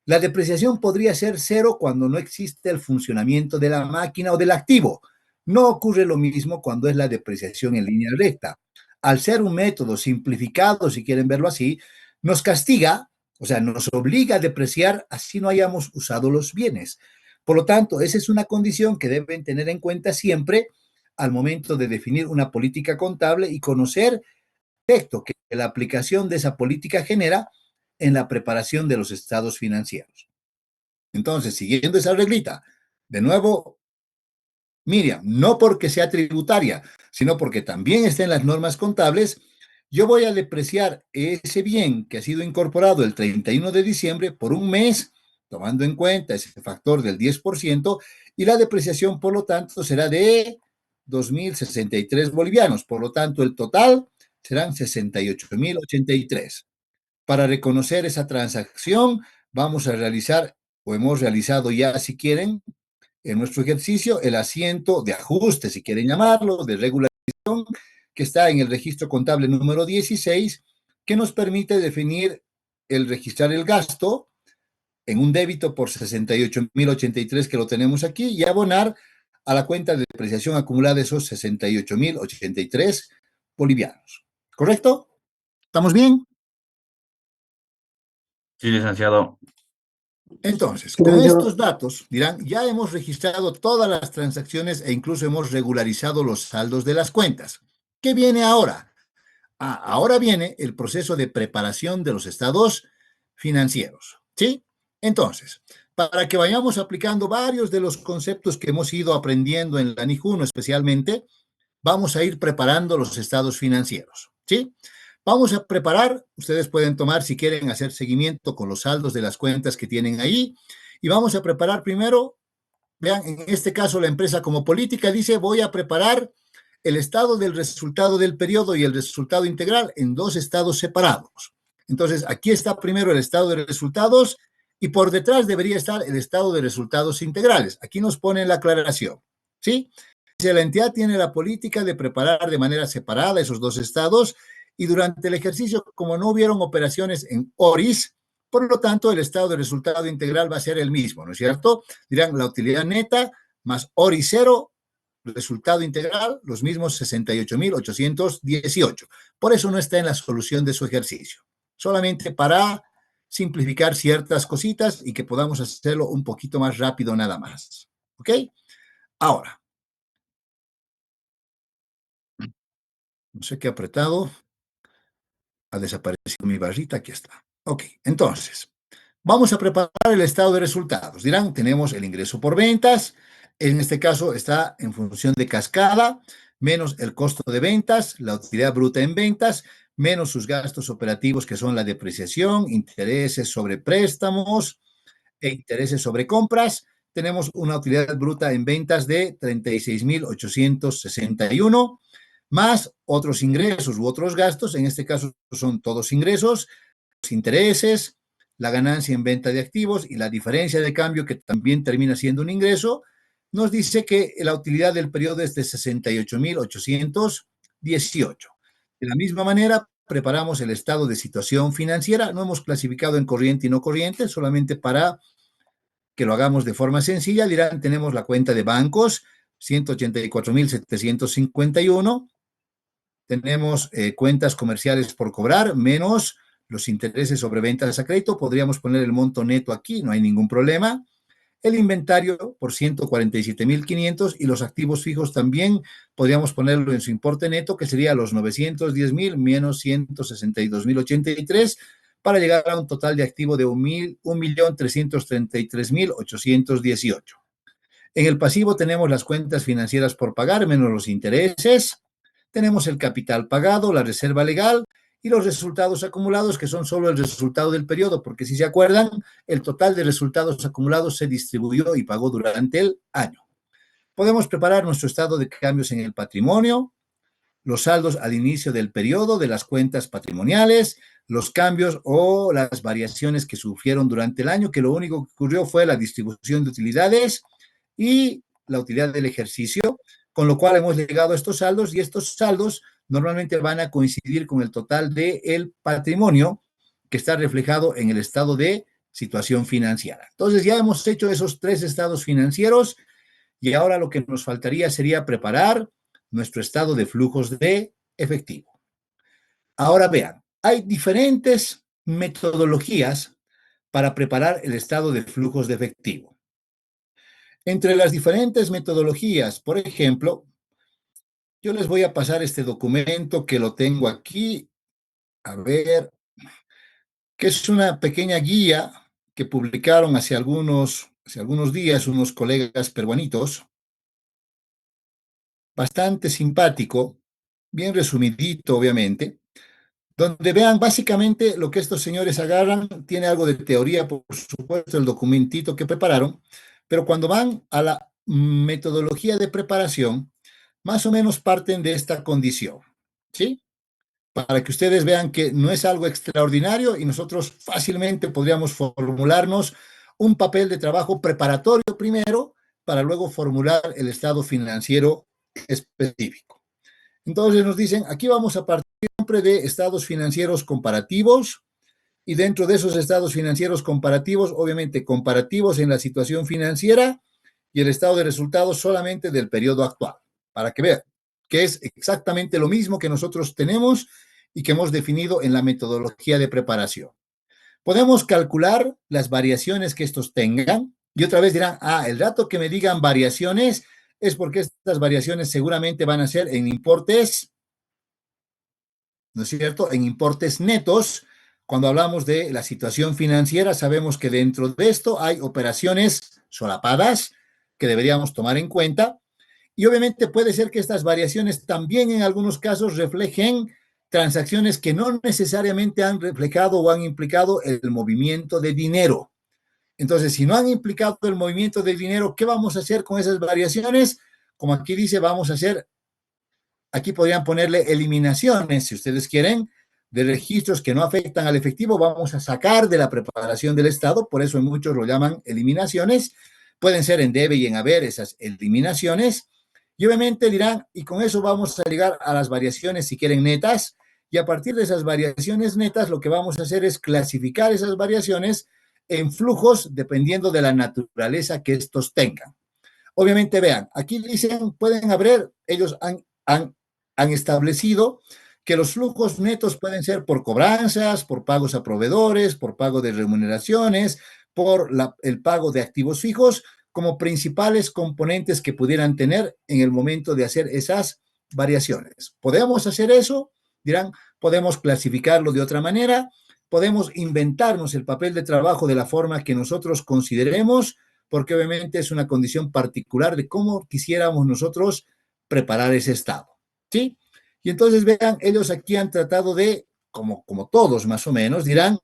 la depreciación podría ser cero cuando no existe el funcionamiento de la máquina o del activo. No ocurre lo mismo cuando es la depreciación en línea recta. Al ser un método simplificado, si quieren verlo así, nos castiga, o sea, nos obliga a depreciar así no hayamos usado los bienes. Por lo tanto, esa es una condición que deben tener en cuenta siempre al momento de definir una política contable y conocer el efecto que la aplicación de esa política genera en la preparación de los estados financieros. Entonces, siguiendo esa reglita, de nuevo, Miriam, no porque sea tributaria, sino porque también está en las normas contables, yo voy a depreciar ese bien que ha sido incorporado el 31 de diciembre por un mes, tomando en cuenta ese factor del 10%, y la depreciación, por lo tanto, será de 2.063 bolivianos. Por lo tanto, el total serán 68.083. Para reconocer esa transacción, vamos a realizar, o hemos realizado ya, si quieren, en nuestro ejercicio, el asiento de ajuste, si quieren llamarlo, de regularización, que está en el registro contable número 16, que nos permite definir el registrar el gasto en un débito por 68.083 que lo tenemos aquí y abonar a la cuenta de depreciación acumulada esos 68.083 bolivianos. ¿Correcto? ¿Estamos bien? Sí, licenciado. Entonces, Sí, con licenciado. estos datos, dirán, ya hemos registrado todas las transacciones e incluso hemos regularizado los saldos de las cuentas. ¿Qué viene ahora? Ahora viene el proceso de preparación de los estados financieros, ¿sí? Entonces, para que vayamos aplicando varios de los conceptos que hemos ido aprendiendo en la NIJUNO especialmente, vamos a ir preparando los estados financieros, ¿sí? Vamos a preparar, ustedes pueden tomar si quieren hacer seguimiento con los saldos de las cuentas que tienen ahí, y vamos a preparar primero, vean, en este caso la empresa como política dice, voy a preparar el estado del resultado del periodo y el resultado integral en dos estados separados. Entonces, aquí está primero el estado de resultados y por detrás debería estar el estado de resultados integrales. Aquí nos pone la aclaración, ¿sí? La entidad tiene la política de preparar de manera separada esos dos estados y durante el ejercicio, como no hubieron operaciones en ORIS, por lo tanto, el estado de resultado integral va a ser el mismo, ¿no es cierto? Dirán la utilidad neta más ORIS cero, resultado integral, los mismos 68.818. Por eso no está en la solución de su ejercicio. Solamente para simplificar ciertas cositas y que podamos hacerlo un poquito más rápido nada más. ¿Ok? Ahora, no sé qué he apretado. Ha desaparecido mi barrita, aquí está. Ok, entonces, vamos a preparar el estado de resultados. Dirán, tenemos el ingreso por ventas, en este caso está en función de cascada, menos el costo de ventas, la utilidad bruta en ventas, menos sus gastos operativos que son la depreciación, intereses sobre préstamos e intereses sobre compras. Tenemos una utilidad bruta en ventas de 36.861 más otros ingresos u otros gastos, en este caso son todos ingresos, los intereses, la ganancia en venta de activos y la diferencia de cambio, que también termina siendo un ingreso, nos dice que la utilidad del periodo es de 68.818. De la misma manera, preparamos el estado de situación financiera. No hemos clasificado en corriente y no corriente, solamente para que lo hagamos de forma sencilla. Dirán, tenemos la cuenta de bancos, 184.751. Tenemos cuentas comerciales por cobrar, menos los intereses sobre ventas a crédito. Podríamos poner el monto neto aquí, no hay ningún problema. El inventario por 147.500 y los activos fijos también podríamos ponerlo en su importe neto, que sería los 910.000 menos 162.083 para llegar a un total de activo de 1.333.818. En el pasivo tenemos las cuentas financieras por pagar menos los intereses. Tenemos el capital pagado, la reserva legal y los resultados acumulados, que son solo el resultado del periodo, porque si se acuerdan, el total de resultados acumulados se distribuyó y pagó durante el año. Podemos preparar nuestro estado de cambios en el patrimonio, los saldos al inicio del periodo de las cuentas patrimoniales, los cambios o las variaciones que sufrieron durante el año, que lo único que ocurrió fue la distribución de utilidades y la utilidad del ejercicio, con lo cual hemos llegado a estos saldos y estos saldos normalmente van a coincidir con el total del patrimonio que está reflejado en el estado de situación financiera. Entonces ya hemos hecho esos 3 estados financieros y ahora lo que nos faltaría sería preparar nuestro estado de flujos de efectivo. Ahora vean, hay diferentes metodologías para preparar el estado de flujos de efectivo. Entre las diferentes metodologías, por ejemplo, yo les voy a pasar este documento que lo tengo aquí, a ver, que es una pequeña guía que publicaron hace algunos días unos colegas peruanitos, bastante simpático, bien resumidito, obviamente, donde vean básicamente lo que estos señores agarran. Tiene algo de teoría, por supuesto, el documentito que prepararon, pero cuando van a la metodología de preparación, más o menos parten de esta condición, ¿sí? Para que ustedes vean que no es algo extraordinario y nosotros fácilmente podríamos formularnos un papel de trabajo preparatorio primero para luego formular el estado financiero específico. Entonces nos dicen, aquí vamos a partir siempre de estados financieros comparativos y dentro de esos estados financieros comparativos, obviamente comparativos en la situación financiera y el estado de resultados solamente del periodo actual, para que vean que es exactamente lo mismo que nosotros tenemos y que hemos definido en la metodología de preparación. Podemos calcular las variaciones que estos tengan y otra vez dirán, el rato que me digan variaciones es porque estas variaciones seguramente van a ser en importes, ¿no es cierto?, en importes netos. Cuando hablamos de la situación financiera, sabemos que dentro de esto hay operaciones solapadas que deberíamos tomar en cuenta. Y obviamente puede ser que estas variaciones también en algunos casos reflejen transacciones que no necesariamente han reflejado o han implicado el movimiento de dinero. Entonces, si no han implicado el movimiento de dinero, ¿qué vamos a hacer con esas variaciones? Como aquí dice, vamos a hacer, aquí podrían ponerle eliminaciones, si ustedes quieren, de registros que no afectan al efectivo, vamos a sacar de la preparación del Estado, por eso muchos lo llaman eliminaciones. Pueden ser en debe y en haber esas eliminaciones. Y obviamente dirán, y con eso vamos a llegar a las variaciones, si quieren, netas, y a partir de esas variaciones netas, lo que vamos a hacer es clasificar esas variaciones en flujos dependiendo de la naturaleza que estos tengan. Obviamente, vean, aquí dicen, pueden haber, ellos han establecido que los flujos netos pueden ser por cobranzas, por pagos a proveedores, por pago de remuneraciones, por el pago de activos fijos, como principales componentes que pudieran tener en el momento de hacer esas variaciones. ¿Podemos hacer eso? Dirán, podemos clasificarlo de otra manera, podemos inventarnos el papel de trabajo de la forma que nosotros consideremos, porque obviamente es una condición particular de cómo quisiéramos nosotros preparar ese estado, ¿sí? Y entonces vean, ellos aquí han tratado de, como todos más o menos, dirán,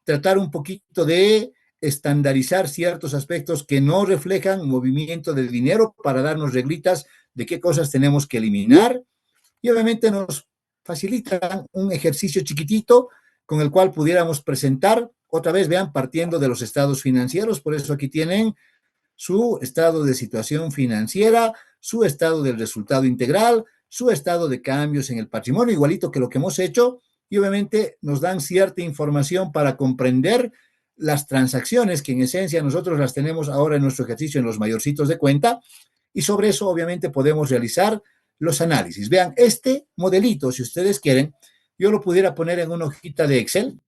tratar un poquito de estandarizar ciertos aspectos que no reflejan movimiento del dinero para darnos reglitas de qué cosas tenemos que eliminar y obviamente nos facilitan un ejercicio chiquitito con el cual pudiéramos presentar, otra vez vean, partiendo de los estados financieros, por eso aquí tienen su estado de situación financiera, su estado del resultado integral, su estado de cambios en el patrimonio, igualito que lo que hemos hecho, y obviamente nos dan cierta información para comprender las transacciones que en esencia nosotros las tenemos ahora en nuestro ejercicio en los mayorcitos de cuenta, y sobre eso obviamente podemos realizar los análisis. Vean, este modelito, si ustedes quieren, yo lo pudiera poner en una hojita de Excel,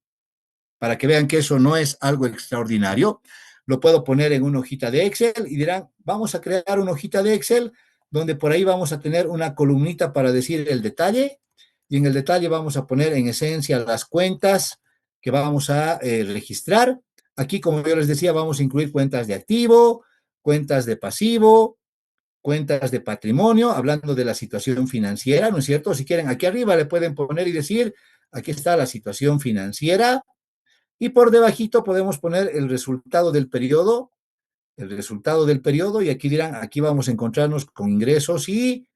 para que vean que eso no es algo extraordinario. Lo puedo poner en una hojita de Excel y dirán, vamos a crear una hojita de Excel donde por ahí vamos a tener una columnita para decir el detalle y en el detalle vamos a poner en esencia las cuentas que vamos a registrar. Aquí, como yo les decía, vamos a incluir cuentas de activo, cuentas de pasivo, cuentas de patrimonio, hablando de la situación financiera, ¿no es cierto? Si quieren, aquí arriba le pueden poner y decir, aquí está la situación financiera, y por debajito podemos poner el resultado del periodo, y aquí dirán, aquí vamos a encontrarnos con ingresos y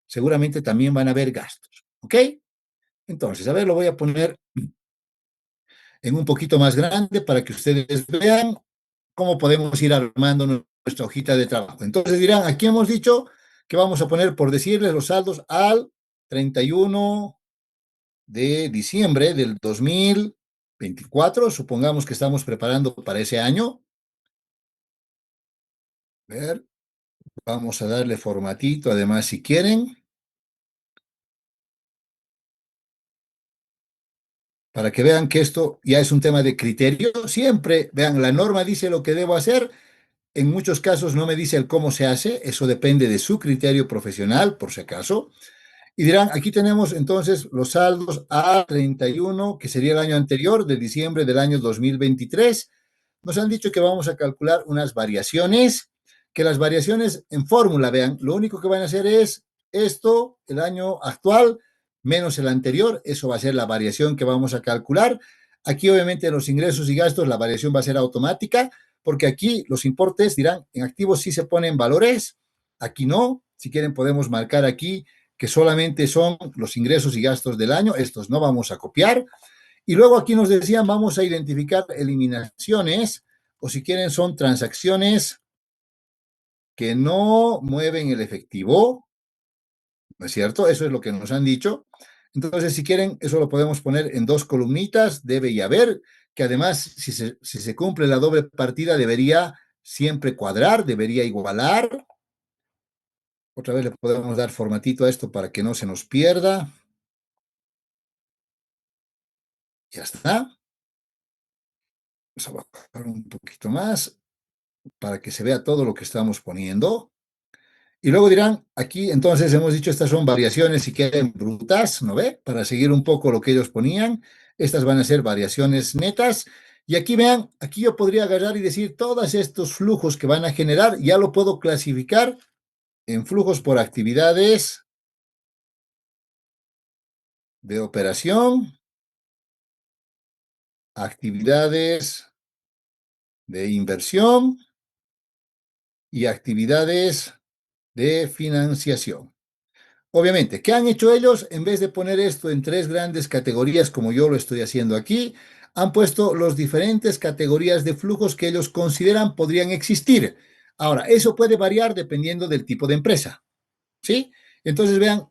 seguramente también van a haber gastos, ¿ok? Entonces, a ver, lo voy a poner en un poquito más grande para que ustedes vean cómo podemos ir armando nuestra hojita de trabajo. Entonces dirán, aquí hemos dicho que vamos a poner, por decirles, los saldos al 31 de diciembre del 2024, supongamos que estamos preparando para ese año. A ver, vamos a darle formatito, además, si quieren, para que vean que esto ya es un tema de criterio. Siempre, vean, la norma dice lo que debo hacer, en muchos casos no me dice el cómo se hace, eso depende de su criterio profesional, por si acaso. Y dirán, aquí tenemos entonces los saldos a 31, que sería el año anterior, de diciembre del año 2023. Nos han dicho que vamos a calcular unas variaciones, que las variaciones en fórmula, vean, lo único que van a hacer es esto, el año actual, menos el anterior, eso va a ser la variación que vamos a calcular. Aquí obviamente los ingresos y gastos, la variación va a ser automática, porque aquí los importes dirán, en activos sí se ponen valores, aquí no. Si quieren podemos marcar aquí que solamente son los ingresos y gastos del año, estos no vamos a copiar. Y luego aquí nos decían, vamos a identificar eliminaciones, o si quieren son transacciones que no mueven el efectivo, ¿no es cierto? Eso es lo que nos han dicho. Entonces, si quieren, eso lo podemos poner en dos columnitas, debe y haber, que además, si se cumple la doble partida, debería siempre cuadrar, debería igualar. Otra vez le podemos dar formatito a esto para que no se nos pierda. Ya está. Vamos a bajar un poquito más para que se vea todo lo que estamos poniendo. Y luego dirán, aquí entonces hemos dicho, estas son variaciones si quieren brutas, ¿no ve? Para seguir un poco lo que ellos ponían. Estas van a ser variaciones netas. Y aquí vean, aquí yo podría agarrar y decir, todos estos flujos que van a generar, ya lo puedo clasificar en flujos por actividades de operación, actividades de inversión y actividades de financiación. Obviamente, ¿qué han hecho ellos? En vez de poner esto en tres grandes categorías, como yo lo estoy haciendo aquí, han puesto las diferentes categorías de flujos que ellos consideran podrían existir. Ahora, eso puede variar dependiendo del tipo de empresa, ¿sí? Entonces, vean,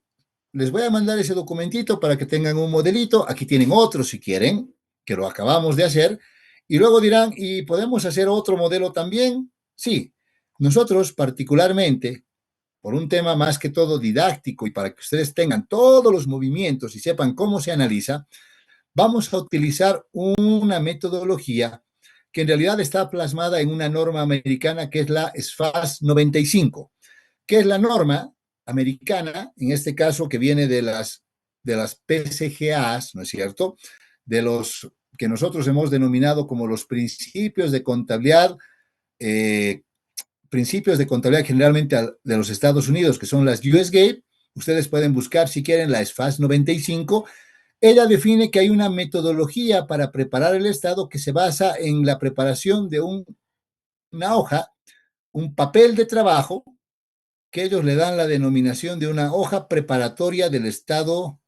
les voy a mandar ese documentito para que tengan un modelito. Aquí tienen otro si quieren, que lo acabamos de hacer. Y luego dirán, ¿y podemos hacer otro modelo también? Sí. Nosotros particularmente, por un tema más que todo didáctico y para que ustedes tengan todos los movimientos y sepan cómo se analiza, vamos a utilizar una metodología que en realidad está plasmada en una norma americana que es la SFAS 95, que es la norma americana, en este caso que viene de las de las PCGAs, ¿no es cierto? De los que nosotros hemos denominado como los eh, principios de contabilidad generalmente de los Estados Unidos, que son las US GAAP. Ustedes pueden buscar, si quieren, la SFAS 95. Ella define que hay una metodología para preparar el Estado que se basa en la preparación de una hoja, un papel de trabajo, que ellos le dan la denominación de una hoja preparatoria del Estado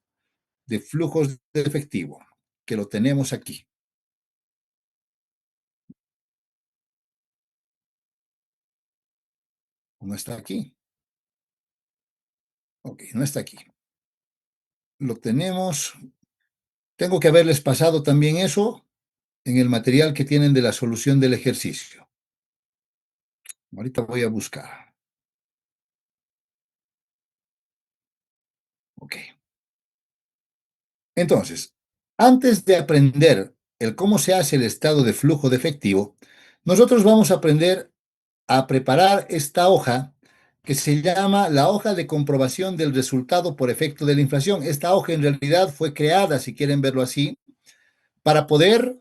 de flujos de efectivo, que lo tenemos aquí. No está aquí. Ok, no está aquí. Lo tenemos. Tengo que haberles pasado también eso en el material que tienen de la solución del ejercicio. Ahorita voy a buscar. Ok. Entonces, antes de aprender el cómo se hace el estado de flujo de efectivo, nosotros vamos a aprender a preparar esta hoja que se llama la hoja de comprobación del resultado por efecto de la inflación. Esta hoja en realidad fue creada, si quieren verlo así, para poder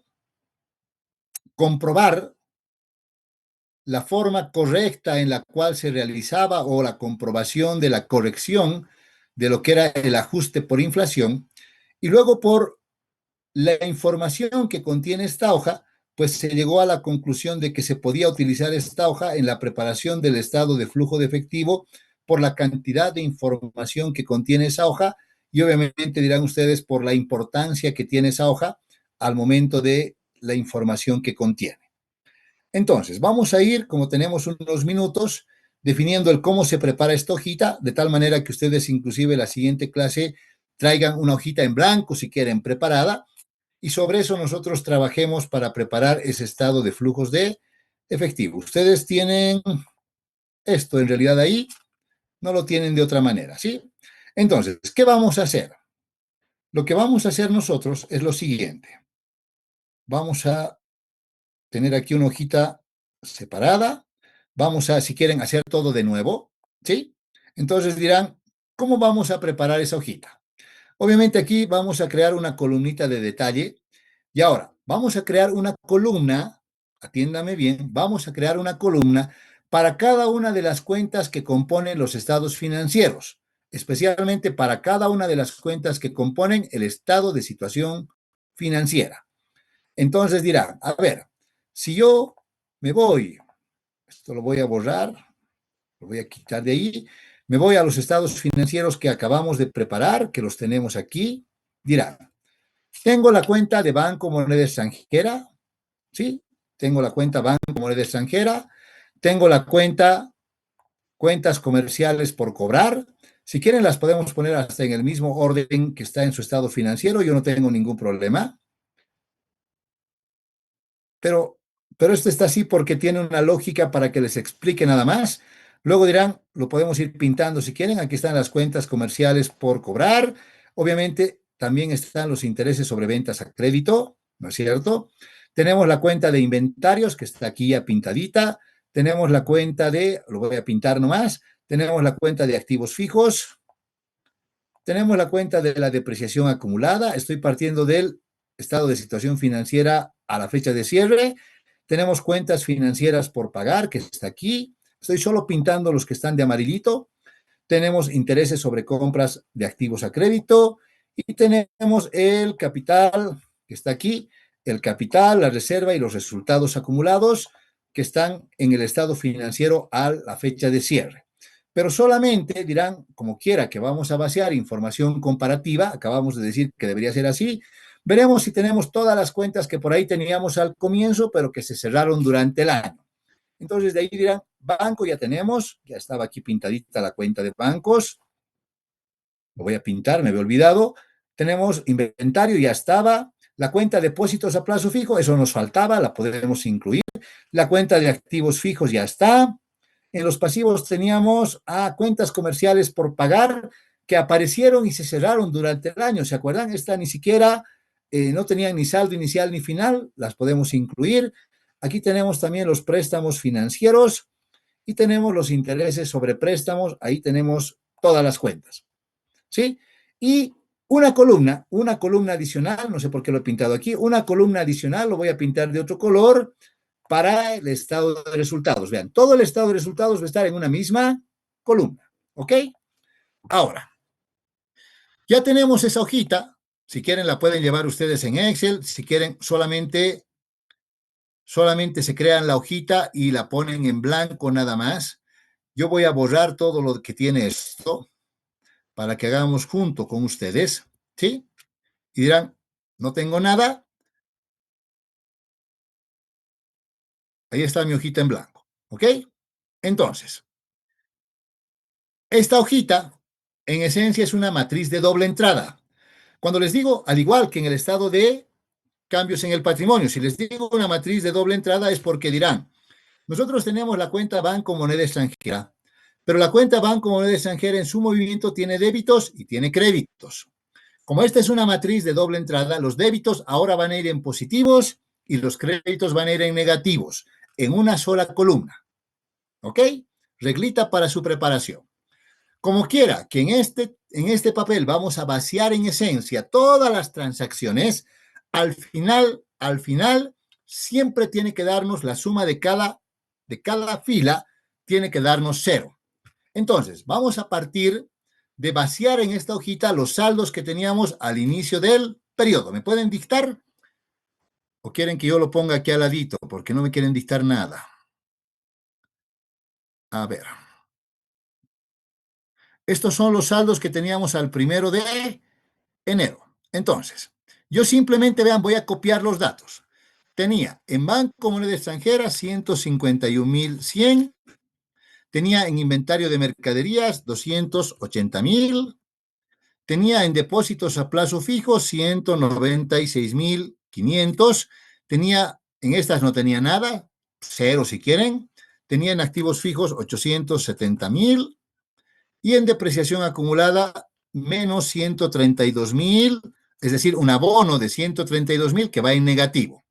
comprobar la forma correcta en la cual se realizaba o la comprobación de la corrección de lo que era el ajuste por inflación, y luego por la información que contiene esta hoja, pues se llegó a la conclusión de que se podía utilizar esta hoja en la preparación del estado de flujo de efectivo por la cantidad de información que contiene esa hoja, y obviamente dirán ustedes por la importancia que tiene esa hoja al momento de la información que contiene. Entonces, vamos a ir, como tenemos unos minutos, definiendo el cómo se prepara esta hojita, de tal manera que ustedes inclusive la siguiente clase traigan una hojita en blanco, si quieren, preparada, y sobre eso nosotros trabajemos para preparar ese estado de flujos de efectivo. Ustedes tienen esto en realidad ahí, no lo tienen de otra manera, ¿sí? Entonces, ¿qué vamos a hacer? Lo que vamos a hacer nosotros es lo siguiente. Vamos a tener aquí una hojita separada. Vamos a, si quieren, hacer todo de nuevo, ¿sí? Entonces dirán, ¿cómo vamos a preparar esa hojita? Obviamente aquí vamos a crear una columnita de detalle. Y ahora, vamos a crear una columna, atiéndame bien, vamos a crear una columna para cada una de las cuentas que componen los estados financieros, especialmente para cada una de las cuentas que componen el estado de situación financiera. Entonces dirán, a ver, si yo me voy, esto lo voy a borrar, lo voy a quitar de ahí, me voy a los estados financieros que acabamos de preparar, que los tenemos aquí, dirán, tengo la cuenta de Banco Moneda Extranjera, ¿sí? Tengo la cuenta Banco Moneda Extranjera, tengo la cuentas comerciales por cobrar. Si quieren las podemos poner hasta en el mismo orden que está en su estado financiero, yo no tengo ningún problema. Pero, pero esto está así porque tiene una lógica para que les explique nada más. Luego dirán, lo podemos ir pintando si quieren. Aquí están las cuentas comerciales por cobrar. Obviamente, también están los intereses sobre ventas a crédito, ¿no es cierto? Tenemos la cuenta de inventarios, que está aquí ya pintadita. Tenemos la cuenta de, lo voy a pintar nomás. Tenemos la cuenta de activos fijos. Tenemos la cuenta de la depreciación acumulada. Estoy partiendo del estado de situación financiera a la fecha de cierre. Tenemos cuentas financieras por pagar, que está aquí. Estoy solo pintando los que están de amarillito. Tenemos intereses sobre compras de activos a crédito y tenemos el capital, que está aquí, el capital, la reserva y los resultados acumulados que están en el estado financiero a la fecha de cierre. Pero solamente dirán, como quiera que vamos a vaciar información comparativa, acabamos de decir que debería ser así, veremos si tenemos todas las cuentas que por ahí teníamos al comienzo, pero que se cerraron durante el año. Entonces de ahí dirán, banco ya tenemos, ya estaba aquí pintadita la cuenta de bancos, lo voy a pintar, me había olvidado. Tenemos inventario, ya estaba. La cuenta de depósitos a plazo fijo, eso nos faltaba, la podemos incluir. La cuenta de activos fijos ya está. En los pasivos teníamos cuentas comerciales por pagar que aparecieron y se cerraron durante el año. ¿Se acuerdan? Esta ni siquiera no tenían ni saldo inicial ni final, las podemos incluir. Aquí tenemos también los préstamos financieros y tenemos los intereses sobre préstamos. Ahí tenemos todas las cuentas, ¿sí? Y una columna adicional, no sé por qué lo he pintado aquí, una columna adicional lo voy a pintar de otro color para el estado de resultados. Vean, todo el estado de resultados va a estar en una misma columna, ¿ok? Ahora, ya tenemos esa hojita. Si quieren la pueden llevar ustedes en Excel, si quieren solamente se crean la hojita y la ponen en blanco nada más. Yo voy a borrar todo lo que tiene esto para que hagamos junto con ustedes, ¿sí? Y dirán, no tengo nada. Ahí está mi hojita en blanco, ¿ok? Entonces, esta hojita, en esencia, es una matriz de doble entrada. Cuando les digo, al igual que en el estado de cambios en el patrimonio, si les digo una matriz de doble entrada es porque dirán, nosotros tenemos la cuenta Banco Moneda Extranjera, pero la cuenta Banco Moneda Extranjera en su movimiento tiene débitos y tiene créditos. Como esta es una matriz de doble entrada, los débitos ahora van a ir en positivos y los créditos van a ir en negativos, en una sola columna. ¿Ok? Reglita para su preparación. Como quiera que en este papel vamos a vaciar en esencia todas las transacciones, al final, siempre tiene que darnos la suma de cada fila, tiene que darnos 0. Entonces, vamos a partir de vaciar en esta hojita los saldos que teníamos al inicio del periodo. ¿Me pueden dictar? ¿O quieren que yo lo ponga aquí al ladito? Porque no me quieren dictar nada. A ver. Estos son los saldos que teníamos al 1 de enero. Entonces, yo simplemente, vean, voy a copiar los datos. Tenía en Banco Moneda Extranjera 151.100. Tenía en inventario de mercaderías 280.000. Tenía en depósitos a plazo fijo 196.500. Tenía, en estas no tenía nada, 0 si quieren. Tenía en activos fijos 870.000 y en depreciación acumulada menos 132.000, es decir, un abono de 132.000 que va en negativo.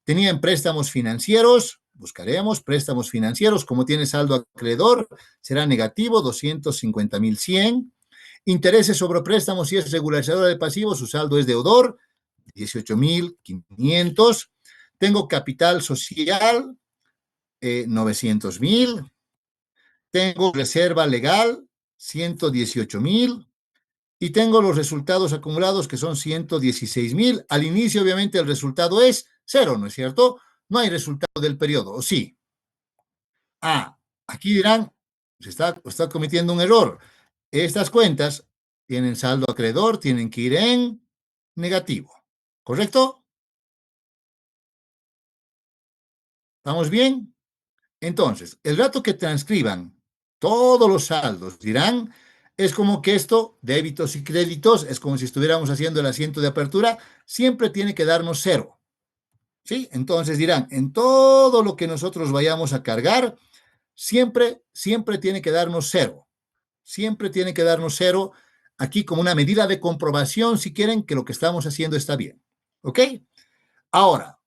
Tenía en préstamos financieros, buscaremos préstamos financieros, como tiene saldo acreedor, será negativo 250.100. Intereses sobre préstamos y es regularizadora de pasivos, su saldo es deudor, 18.500. Tengo capital social, 900.000. Tengo reserva legal, 118.000. Y tengo los resultados acumulados que son 116.000. Al inicio, obviamente, el resultado es 0, ¿no es cierto? No hay resultado del periodo, ¿o sí? Aquí dirán, se está cometiendo un error. Estas cuentas tienen saldo acreedor, tienen que ir en negativo, ¿correcto? ¿Estamos bien? Entonces, el rato que transcriban todos los saldos, dirán, es como que esto, débitos y créditos, es como si estuviéramos haciendo el asiento de apertura, siempre tiene que darnos 0. ¿Sí? Entonces dirán, en todo lo que nosotros vayamos a cargar, siempre tiene que darnos 0. Siempre tiene que darnos 0 aquí como una medida de comprobación, si quieren, que lo que estamos haciendo está bien. ¿Ok? Ahora,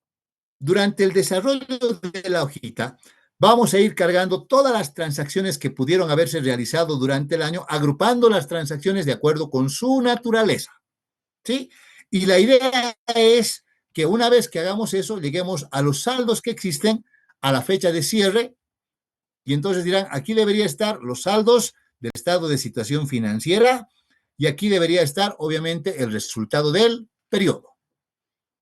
durante el desarrollo de la hojita, vamos a ir cargando todas las transacciones que pudieron haberse realizado durante el año, agrupando las transacciones de acuerdo con su naturaleza. ¿Sí? Y la idea es que una vez que hagamos eso, lleguemos a los saldos que existen a la fecha de cierre, y entonces dirán, aquí debería estar los saldos del estado de situación financiera, y aquí debería estar, obviamente, el resultado del periodo.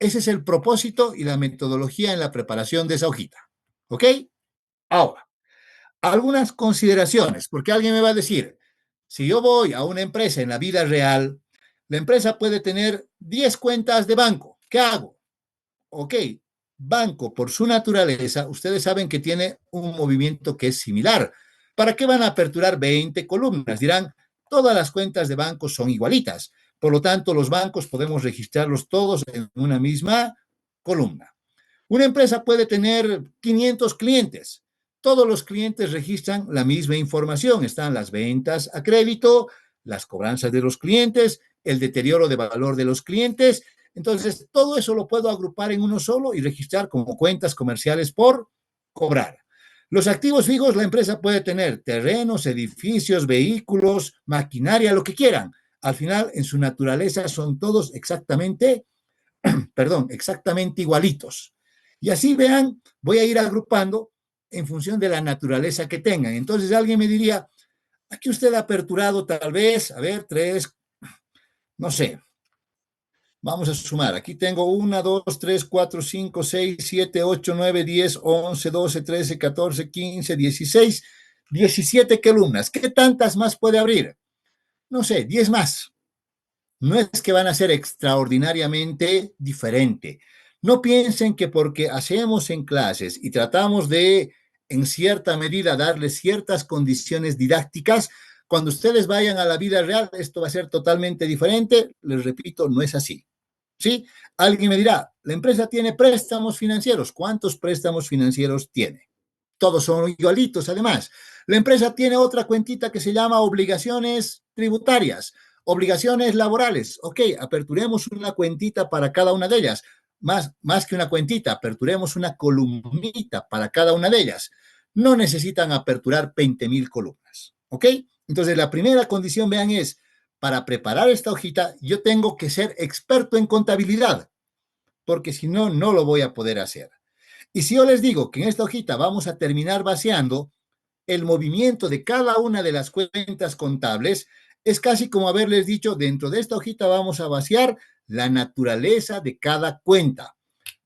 Ese es el propósito y la metodología en la preparación de esa hojita. ¿Ok? Ahora, algunas consideraciones, porque alguien me va a decir, si yo voy a una empresa en la vida real, la empresa puede tener 10 cuentas de banco. ¿Qué hago? Ok, banco por su naturaleza, ustedes saben que tiene un movimiento que es similar. ¿Para qué van a aperturar 20 columnas? Dirán, todas las cuentas de banco son igualitas. Por lo tanto, los bancos podemos registrarlos todos en una misma columna. Una empresa puede tener 500 clientes. Todos los clientes registran la misma información. Están las ventas a crédito, las cobranzas de los clientes, el deterioro de valor de los clientes. Entonces, todo eso lo puedo agrupar en uno solo y registrar como cuentas comerciales por cobrar. Los activos fijos, la empresa puede tener terrenos, edificios, vehículos, maquinaria, lo que quieran. Al final, en su naturaleza, son todos exactamente, exactamente igualitos. Y así vean, voy a ir agrupando en función de la naturaleza que tengan. Entonces alguien me diría, aquí usted ha aperturado tal vez, a ver, tres, no sé, vamos a sumar. Aquí tengo 1, 2, 3, 4, 5, 6, 7, 8, 9, 10, 11, 12, 13, 14, 15, 16, 17 columnas. ¿Qué tantas más puede abrir? No sé, 10 más. No es que van a ser extraordinariamente diferente. No piensen que porque hacemos en clases y tratamos de, en cierta medida, darles ciertas condiciones didácticas, cuando ustedes vayan a la vida real, esto va a ser totalmente diferente. Les repito, no es así. ¿Sí? Alguien me dirá, la empresa tiene préstamos financieros. ¿Cuántos préstamos financieros tiene? Todos son igualitos, además. La empresa tiene otra cuentita que se llama obligaciones tributarias, obligaciones laborales. Ok, aperturemos una cuentita para cada una de ellas. Más que una cuentita, aperturemos una columnita para cada una de ellas. No necesitan aperturar 20,000 columnas. ¿Ok? Entonces, la primera condición, vean, es, para preparar esta hojita, yo tengo que ser experto en contabilidad, porque si no, no lo voy a poder hacer. Y si yo les digo que en esta hojita vamos a terminar vaciando el movimiento de cada una de las cuentas contables, es casi como haberles dicho, dentro de esta hojita vamos a vaciar la naturaleza de cada cuenta.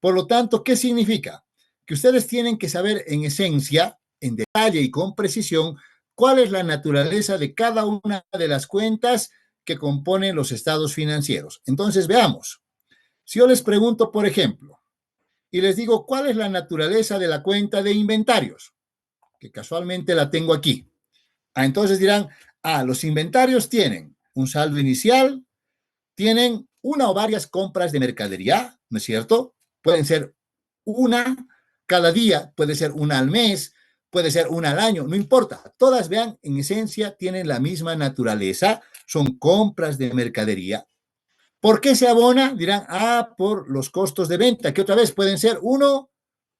Por lo tanto, ¿qué significa? Que ustedes tienen que saber en esencia, en detalle y con precisión, cuál es la naturaleza de cada una de las cuentas que componen los estados financieros. Entonces, veamos. Si yo les pregunto, por ejemplo, y les digo, ¿cuál es la naturaleza de la cuenta de inventarios? Que casualmente la tengo aquí. Entonces dirán, los inventarios tienen un saldo inicial, tienen una o varias compras de mercadería, ¿no es cierto? Pueden ser una cada día, puede ser una al mes, puede ser una al año, no importa. Todas, vean, en esencia tienen la misma naturaleza, son compras de mercadería. ¿Por qué se abona? Dirán, por los costos de venta, que otra vez pueden ser uno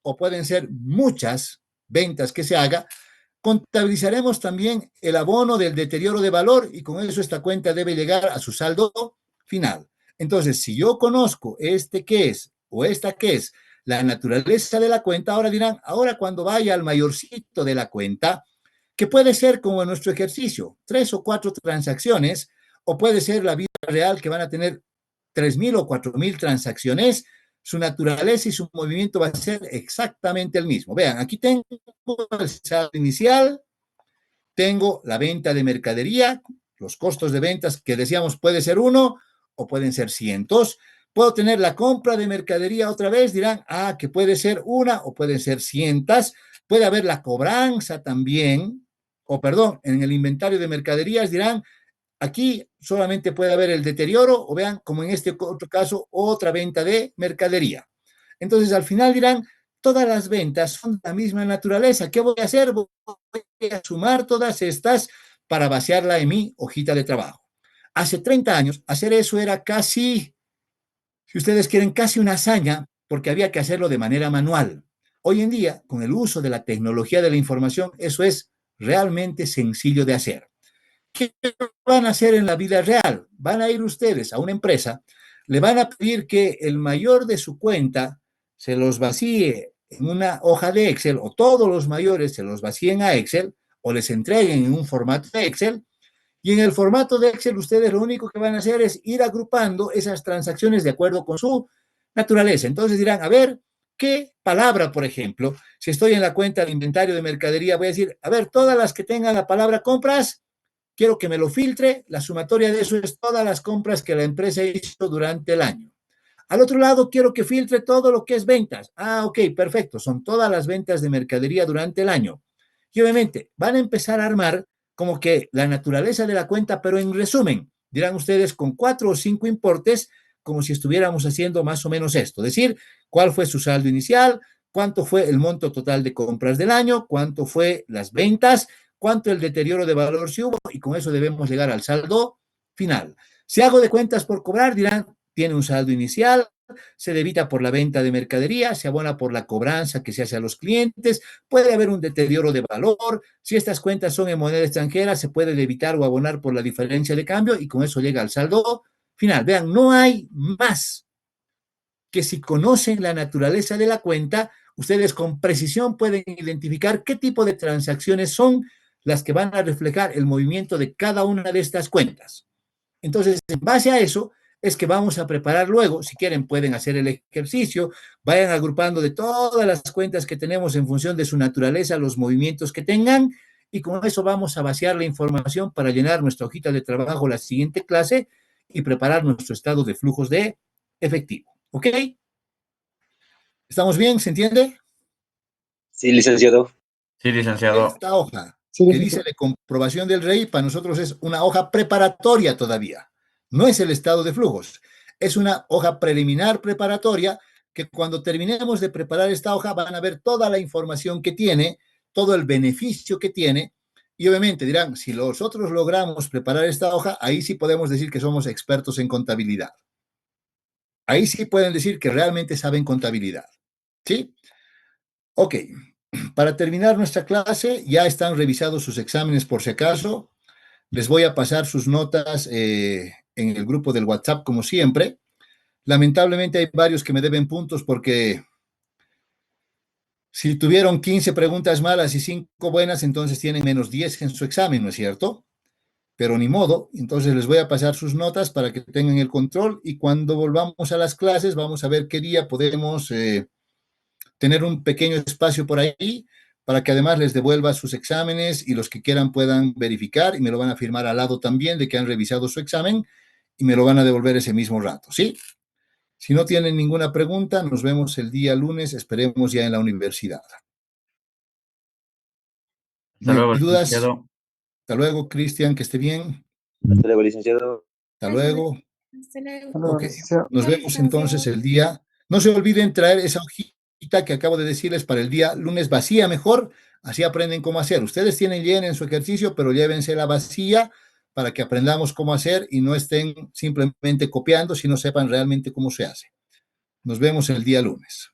o pueden ser muchas ventas que se haga. Contabilizaremos también el abono del deterioro de valor y con eso esta cuenta debe llegar a su saldo final. Entonces, si yo conozco este que es o esta que es la naturaleza de la cuenta, ahora dirán, ahora cuando vaya al mayorcito de la cuenta, que puede ser como en nuestro ejercicio, 3 o 4 transacciones, o puede ser la vida real que van a tener 3,000 o 4,000 transacciones, su naturaleza y su movimiento va a ser exactamente el mismo. Vean, aquí tengo el saldo inicial, tengo la venta de mercadería, los costos de ventas que decíamos puede ser uno o pueden ser cientos. Puedo tener la compra de mercadería otra vez, dirán, que puede ser una o pueden ser cientas. Puede haber la cobranza también, o perdón, en el inventario de mercaderías dirán, aquí solamente puede haber el deterioro o vean, como en este otro caso, otra venta de mercadería. Entonces, al final dirán, todas las ventas son de la misma naturaleza. ¿Qué voy a hacer? Voy a sumar todas estas para vaciarla en mi hojita de trabajo. Hace 30 años, hacer eso era casi, si ustedes quieren, casi una hazaña, porque había que hacerlo de manera manual. Hoy en día, con el uso de la tecnología de la información, eso es realmente sencillo de hacer. ¿Qué van a hacer en la vida real? Van a ir ustedes a una empresa, le van a pedir que el mayor de su cuenta se los vacíe en una hoja de Excel o todos los mayores se los vacíen a Excel o les entreguen en un formato de Excel y en el formato de Excel ustedes lo único que van a hacer es ir agrupando esas transacciones de acuerdo con su naturaleza. Entonces dirán, a ver, ¿qué palabra, por ejemplo? Si estoy en la cuenta de inventario de mercadería, voy a decir, a ver, todas las que tengan la palabra compras, quiero que me lo filtre, la sumatoria de eso es todas las compras que la empresa hizo durante el año. Al otro lado, quiero que filtre todo lo que es ventas. Ok, perfecto, son todas las ventas de mercadería durante el año. Y obviamente van a empezar a armar como que la naturaleza de la cuenta, pero en resumen, dirán ustedes con 4 o 5 importes, como si estuviéramos haciendo más o menos esto, es decir, cuál fue su saldo inicial, cuánto fue el monto total de compras del año, cuánto fue las ventas, cuánto el deterioro de valor si hubo, y con eso debemos llegar al saldo final. Si hago de cuentas por cobrar, dirán, tiene un saldo inicial, se debita por la venta de mercadería, se abona por la cobranza que se hace a los clientes, puede haber un deterioro de valor, si estas cuentas son en moneda extranjera, se puede debitar o abonar por la diferencia de cambio y con eso llega al saldo final. Vean, no hay más que si conocen la naturaleza de la cuenta, ustedes con precisión pueden identificar qué tipo de transacciones son las que van a reflejar el movimiento de cada una de estas cuentas. Entonces, en base a eso, es que vamos a preparar luego, si quieren pueden hacer el ejercicio, vayan agrupando de todas las cuentas que tenemos en función de su naturaleza, los movimientos que tengan, y con eso vamos a vaciar la información para llenar nuestra hojita de trabajo la siguiente clase y preparar nuestro estado de flujos de efectivo. ¿Ok? ¿Estamos bien? ¿Se entiende? Sí, licenciado. Sí, licenciado. Esta hoja Sí, que licenciado. dice de comprobación del REI, para nosotros es una hoja preparatoria todavía. No es el estado de flujos. Es una hoja preliminar preparatoria que cuando terminemos de preparar esta hoja van a ver toda la información que tiene, todo el beneficio que tiene. Y obviamente dirán, si nosotros logramos preparar esta hoja, ahí sí podemos decir que somos expertos en contabilidad. Ahí sí pueden decir que realmente saben contabilidad. ¿Sí? Ok. Para terminar nuestra clase, ya están revisados sus exámenes por si acaso. Les voy a pasar sus notas en el grupo del WhatsApp, como siempre. Lamentablemente hay varios que me deben puntos porque si tuvieron 15 preguntas malas y 5 buenas, entonces tienen menos 10 en su examen, ¿no es cierto? Pero ni modo, entonces les voy a pasar sus notas para que tengan el control y cuando volvamos a las clases vamos a ver qué día podemos tener un pequeño espacio por ahí para que además les devuelva sus exámenes y los que quieran puedan verificar y me lo van a firmar al lado también de que han revisado su examen y me lo van a devolver ese mismo rato, ¿sí? Si no tienen ninguna pregunta, nos vemos el día lunes, esperemos ya en la universidad. Hasta ¿No hay luego, dudas? licenciado. Hasta luego, Cristian, que esté bien. Hasta luego, licenciado. Hasta Gracias. luego. Hasta luego. Hasta luego, Ok, licenciado. nos Bye, vemos entonces licenciado. el día. No se olviden traer esa hojita que acabo de decirles para el día lunes vacía mejor, así aprenden cómo hacer. Ustedes tienen llena su ejercicio, pero llévense la vacía para que aprendamos cómo hacer y no estén simplemente copiando, sino sepan realmente cómo se hace. Nos vemos el día lunes.